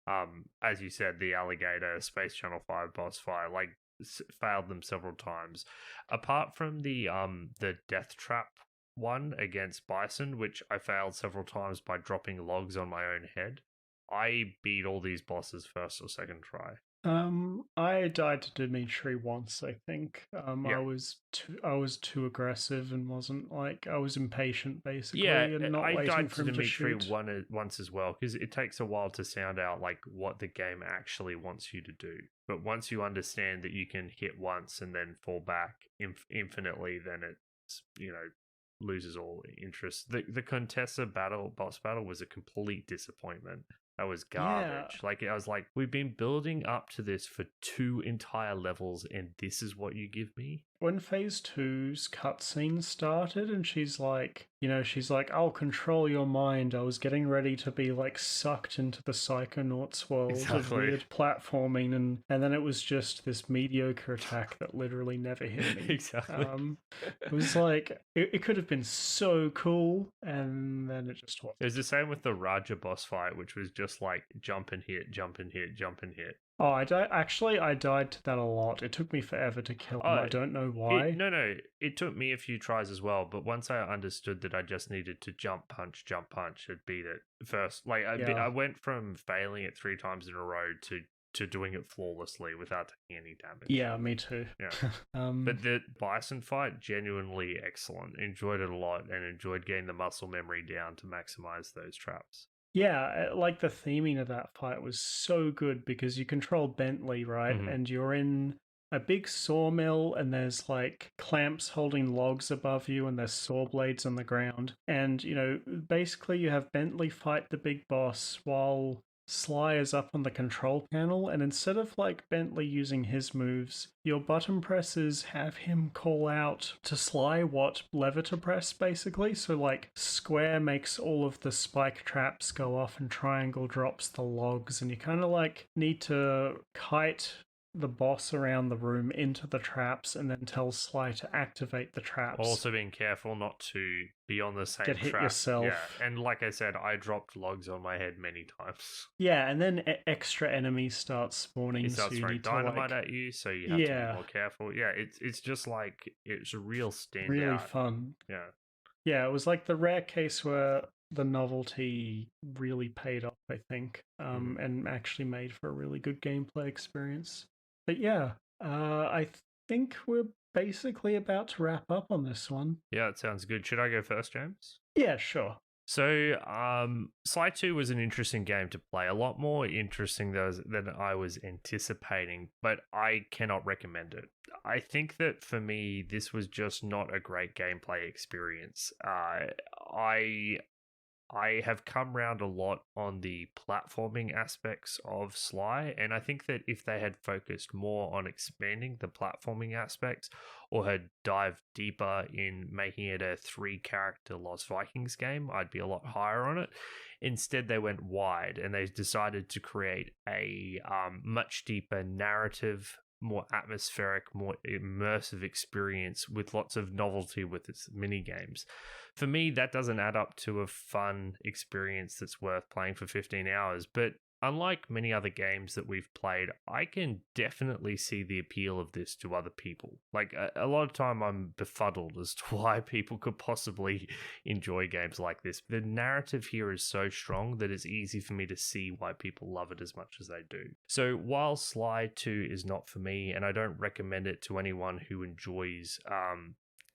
as you said, the alligator Space Channel 5 boss fight, like, failed them several times. Apart from the death trap one against Bison, which I failed several times by dropping logs on my own head, I beat all these bosses first or second try. I died to Dimitri once, I think. Yeah. I was too aggressive and wasn't like I was impatient basically, Yeah, and not I waiting died for to him Dimitri to shoot. once as well, because it takes a while to sound out like what the game actually wants you to do. But once you understand that you can hit once and then fall back infinitely, then it's, loses all interest. The Contessa boss battle was a complete disappointment. That was Yeah, garbage. Like, I was like, we've been building up to this for 2 entire levels, and this is what you give me? when phase two's cutscene started and she's like, I'll control your mind. I was getting ready to be like sucked into the Psychonauts world of Exactly. weird platforming, and then it was just this mediocre attack that literally never hit me. Exactly. It was like it could have been so cool, and then it just wasn't. It was the same with the Raja boss fight, which was just like jump and hit, jump and hit, jump and hit. Oh, I died to that a lot. It took me forever to kill him. Oh, I don't know why. no. It took me a few tries as well, but once I understood that I just needed to jump, punch, I'd beat it first. Like, I went from failing it 3 times in a row to doing it flawlessly without taking any damage. Yeah, me too. Yeah. But the Bison fight, genuinely excellent. Enjoyed it a lot and enjoyed getting the muscle memory down to maximize those traps. Yeah, like the theming of that fight was so good because you control Bentley, right? Mhm. And you're in a big sawmill and there's like clamps holding logs above you and there's saw blades on the ground. And, basically you have Bentley fight the big boss while Sly is up on the control panel, and instead of like Bentley using his moves, your button presses have him call out to Sly what lever to press, basically. So, like, square makes all of the spike traps go off, and triangle drops the logs, and you kind of like need to kite the boss around the room into the traps and then tell Sly to activate the traps. Also being careful not to be on the same Get hit trap. yourself. Yeah, and like I said, I dropped logs on my head many times. Yeah, and then extra enemies start spawning. He starts so throwing dynamite at you, so you have to be more careful. Yeah, it's just like, it's a real standout. Really fun. Yeah. Yeah, it was like the rare case where the novelty really paid off, I think, and actually made for a really good gameplay experience. But yeah, I think we're basically about to wrap up on this one. Yeah, it sounds good. Should I go first, James? Yeah, sure. So, Sly 2 was an interesting game to play, a lot more interesting than I was anticipating, but I cannot recommend it. I think that for me, this was just not a great gameplay experience. I have come round a lot on the platforming aspects of Sly, and I think that if they had focused more on expanding the platforming aspects or had dived deeper in making it a 3-character Lost Vikings game, I'd be a lot higher on it. Instead, they went wide and they decided to create a much deeper narrative, more atmospheric, more immersive experience with lots of novelty with its mini games. For me, that doesn't add up to a fun experience that's worth playing for 15 hours. But unlike many other games that we've played, I can definitely see the appeal of this to other people. Like, a lot of time I'm befuddled as to why people could possibly enjoy games like this. The narrative here is so strong that it's easy for me to see why people love it as much as they do. So while Sly 2 is not for me, and I don't recommend it to anyone who enjoys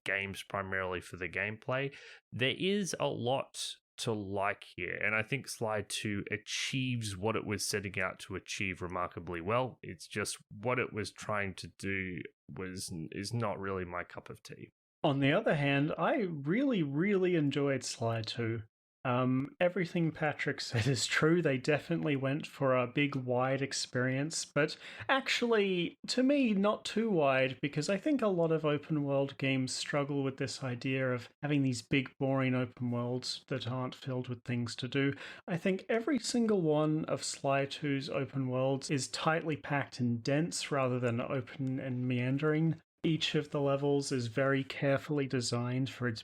games primarily for the gameplay, there is a lot to like here, and I think Sly 2 achieves what it was setting out to achieve remarkably well. It's just what it was trying to do is not really my cup of tea. On the other hand, I really, really enjoyed Sly 2. Everything Patrick said is true. They definitely went for a big, wide experience, but actually, to me, not too wide, because I think a lot of open world games struggle with this idea of having these big, boring open worlds that aren't filled with things to do. I think every single one of Sly 2's open worlds is tightly packed and dense rather than open and meandering. Each of the levels is very carefully designed for its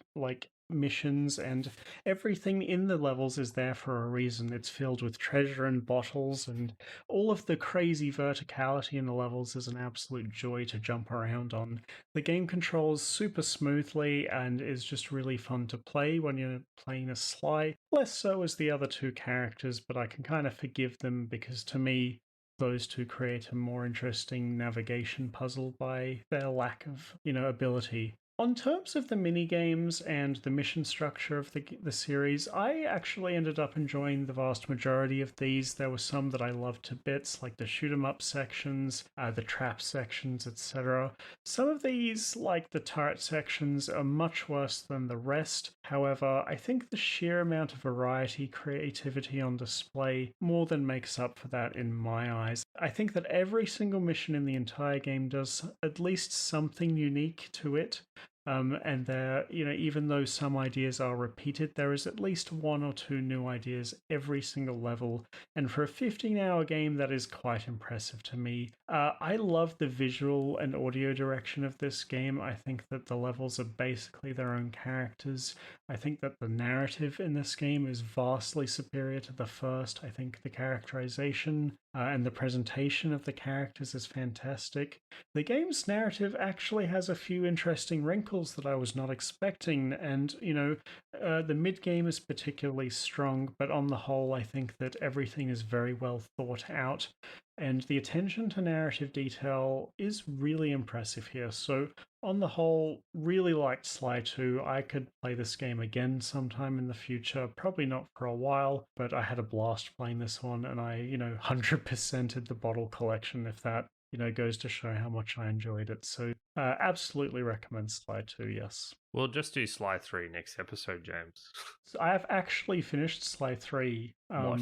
missions, and everything in the levels is there for a reason. It's filled with treasure and bottles, and all of the crazy verticality in the levels is an absolute joy to jump around on. The game controls super smoothly and is just really fun to play when you're playing as Sly. Less so as the other two characters, but I can kind of forgive them because to me, those two create a more interesting navigation puzzle by their lack of, ability. On terms of the mini games and the mission structure of the series, I actually ended up enjoying the vast majority of these. There were some that I loved to bits, like the shoot 'em up sections, the trap sections, etc. Some of these, like the turret sections, are much worse than the rest. However, I think the sheer amount of variety, creativity on display more than makes up for that in my eyes. I think that every single mission in the entire game does at least something unique to it. And there, even though some ideas are repeated, there is at least one or two new ideas every single level. And for a 15-hour game, that is quite impressive to me. I love the visual and audio direction of this game. I think that the levels are basically their own characters. I think that the narrative in this game is vastly superior to the first. I think the characterization and the presentation of the characters is fantastic. The game's narrative actually has a few interesting wrinkles that I was not expecting, and the mid game is particularly strong, but on the whole, I think that everything is very well thought out, and the attention to narrative detail is really impressive here. So, on the whole, really liked Sly 2. I could play this game again sometime in the future, probably not for a while, but I had a blast playing this one, and I, 100%ed the bottle collection, if that goes to show how much I enjoyed it. So absolutely recommend Sly 2, yes. We'll just do Sly 3 next episode, James. So I have actually finished Sly 3. What?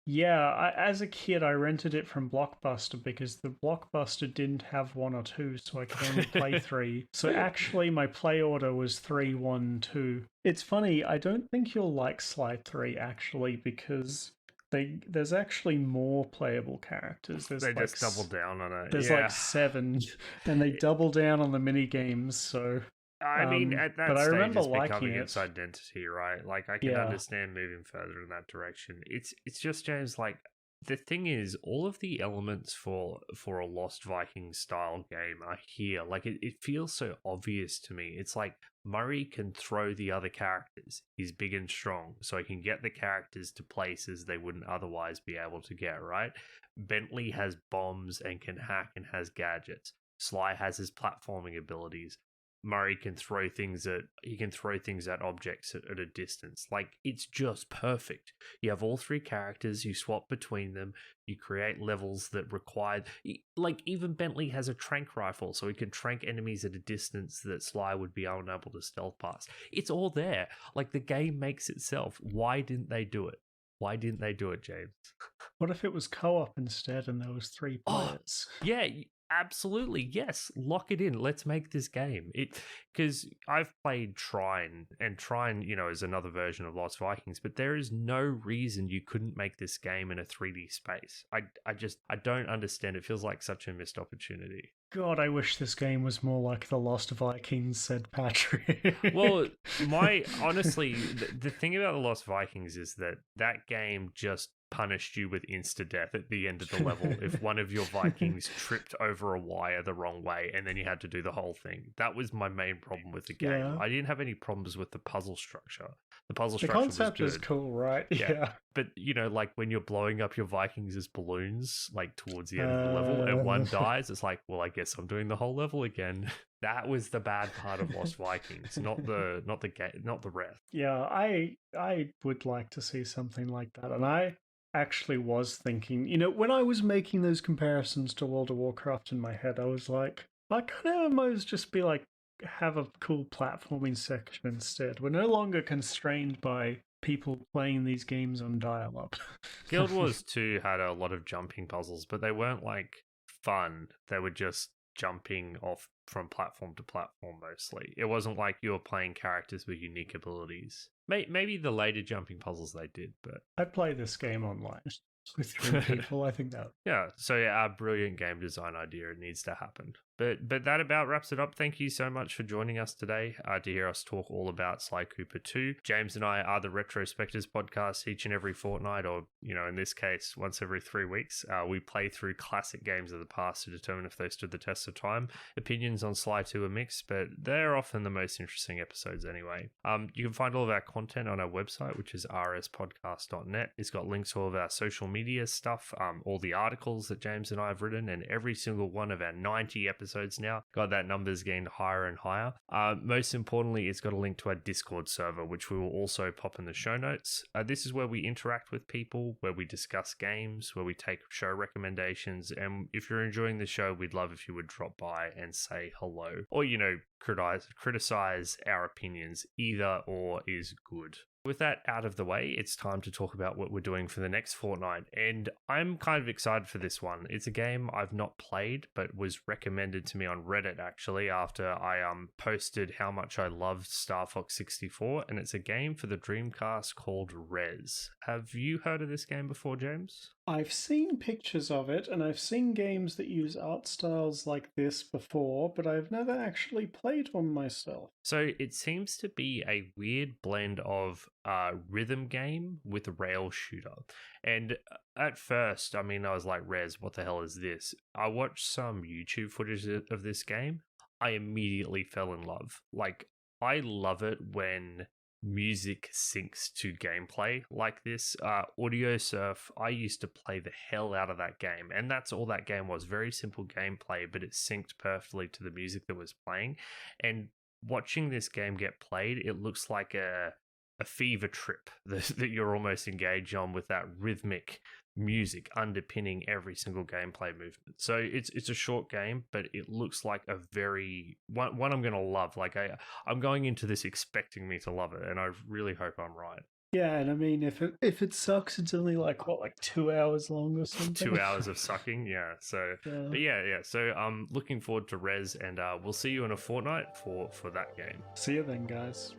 Yeah, as a kid, I rented it from Blockbuster because the Blockbuster didn't have 1 or 2, so I could only play 3. So actually, my play order was 3, 1, 2. It's funny, I don't think you'll like Sly 3, actually, because there's actually more playable characters. They just double down on it. There's like 7, and they double down on the mini games. So I mean, at that but stage, I remember it's liking becoming it. its identity, right? Like, I can understand moving further in that direction. It's just, James, like, the thing is, all of the elements for a Lost Vikings style game are here. Like, it feels so obvious to me. It's like Murray can throw the other characters. He's big and strong, so he can get the characters to places they wouldn't otherwise be able to get, right? Bentley has bombs and can hack and has gadgets. Sly has his platforming abilities. Murray can throw things at objects at a distance. Like, it's just perfect. You have all 3 characters, you swap between them, you create levels that require, like, even Bentley has a trank rifle, so he can trank enemies at a distance that Sly would be unable to stealth past. It's all there. Like, the game makes itself. Why didn't they do it? Why didn't they do it, James? What if it was co-op instead and there was 3 players? Yeah, absolutely, yes. Lock it in. Let's make this game. Because I've played Trine, and Trine, is another version of Lost Vikings, but there is no reason you couldn't make this game in a 3D space. I don't understand. It feels like such a missed opportunity. God, I wish this game was more like The Lost Vikings, said Patrick. Well, honestly, the thing about The Lost Vikings is that game just punished you with insta-death at the end of the level if one of your Vikings tripped over a wire the wrong way, and then you had to do the whole thing. That was my main problem with the game. Yeah. I didn't have any problems with the puzzle structure. The puzzle The structure concept was is good. cool, right? Yeah. But, you know, like when you're blowing up your Vikings as balloons, like towards the end of the level, and one dies, it's like, well, I guess I'm doing the whole level again. That was the bad part of Lost Vikings, not the rest. Yeah, I would like to see something like that. And I actually was thinking, you know, when I was making those comparisons to World of Warcraft in my head, I was like, I could almost just be like, have a cool platforming section instead. We're no longer constrained by people playing these games on dial-up. Guild Wars 2 had a lot of jumping puzzles, but they weren't like fun. They were just jumping off from platform to platform mostly. It wasn't like you were playing characters with unique abilities. Maybe the later jumping puzzles they did, but I'd play this game online with 3 people. I think that. Yeah, so yeah, our brilliant game design idea needs to happen. But that about wraps it up. Thank you so much for joining us today to hear us talk all about Sly Cooper 2. James and I are the Retrospectives podcast each and every fortnight, or, you know, in this case, once every 3 weeks. We play through classic games of the past to determine if they stood the test of time. Opinions on Sly 2 are mixed, but they're often the most interesting episodes anyway. You can find all of our content on our website, which is rspodcast.net. It's got links to all of our social media stuff, all the articles that James and I have written, and every single one of our 90 episodes now. God, that number's getting higher and higher. Most importantly, it's got a link to our Discord server, which we will also pop in the show notes. This is where we interact with people, where we discuss games, where we take show recommendations, and if you're enjoying the show, we'd love if you would drop by and say hello, or, you know, criticize our opinions. Either or is good. With that out of the way, it's time to talk about what we're doing for the next fortnight, and I'm kind of excited for this one. It's a game I've not played, but was recommended to me on Reddit, actually, after I posted how much I loved Star Fox 64, and it's a game for the Dreamcast called Rez. Have you heard of this game before, James? I've seen pictures of it, and I've seen games that use art styles like this before, but I've never actually played one myself. So it seems to be a weird blend of rhythm game with a rail shooter. And at first, I mean, I was like, Rez, what the hell is this? I watched some YouTube footage of this game. I immediately fell in love. Like, I love it when music syncs to gameplay like this. Audio Surf, I used to play the hell out of that game, and that's all that game was. Very simple gameplay, but it synced perfectly to the music that was playing. And watching this game get played, it looks like a fever trip that you're almost engaged on, with that rhythmic music underpinning every single gameplay movement. So it's a short game, but it looks like a very one I'm going to love. Like I'm going into this expecting me to love it, and I really hope I'm right. Yeah, and I mean, if it sucks, it's only like 2 hours long or something. 2 hours of sucking, yeah. So, yeah. But yeah. So I'm looking forward to Rez, and we'll see you in a fortnight for that game. See you then, guys.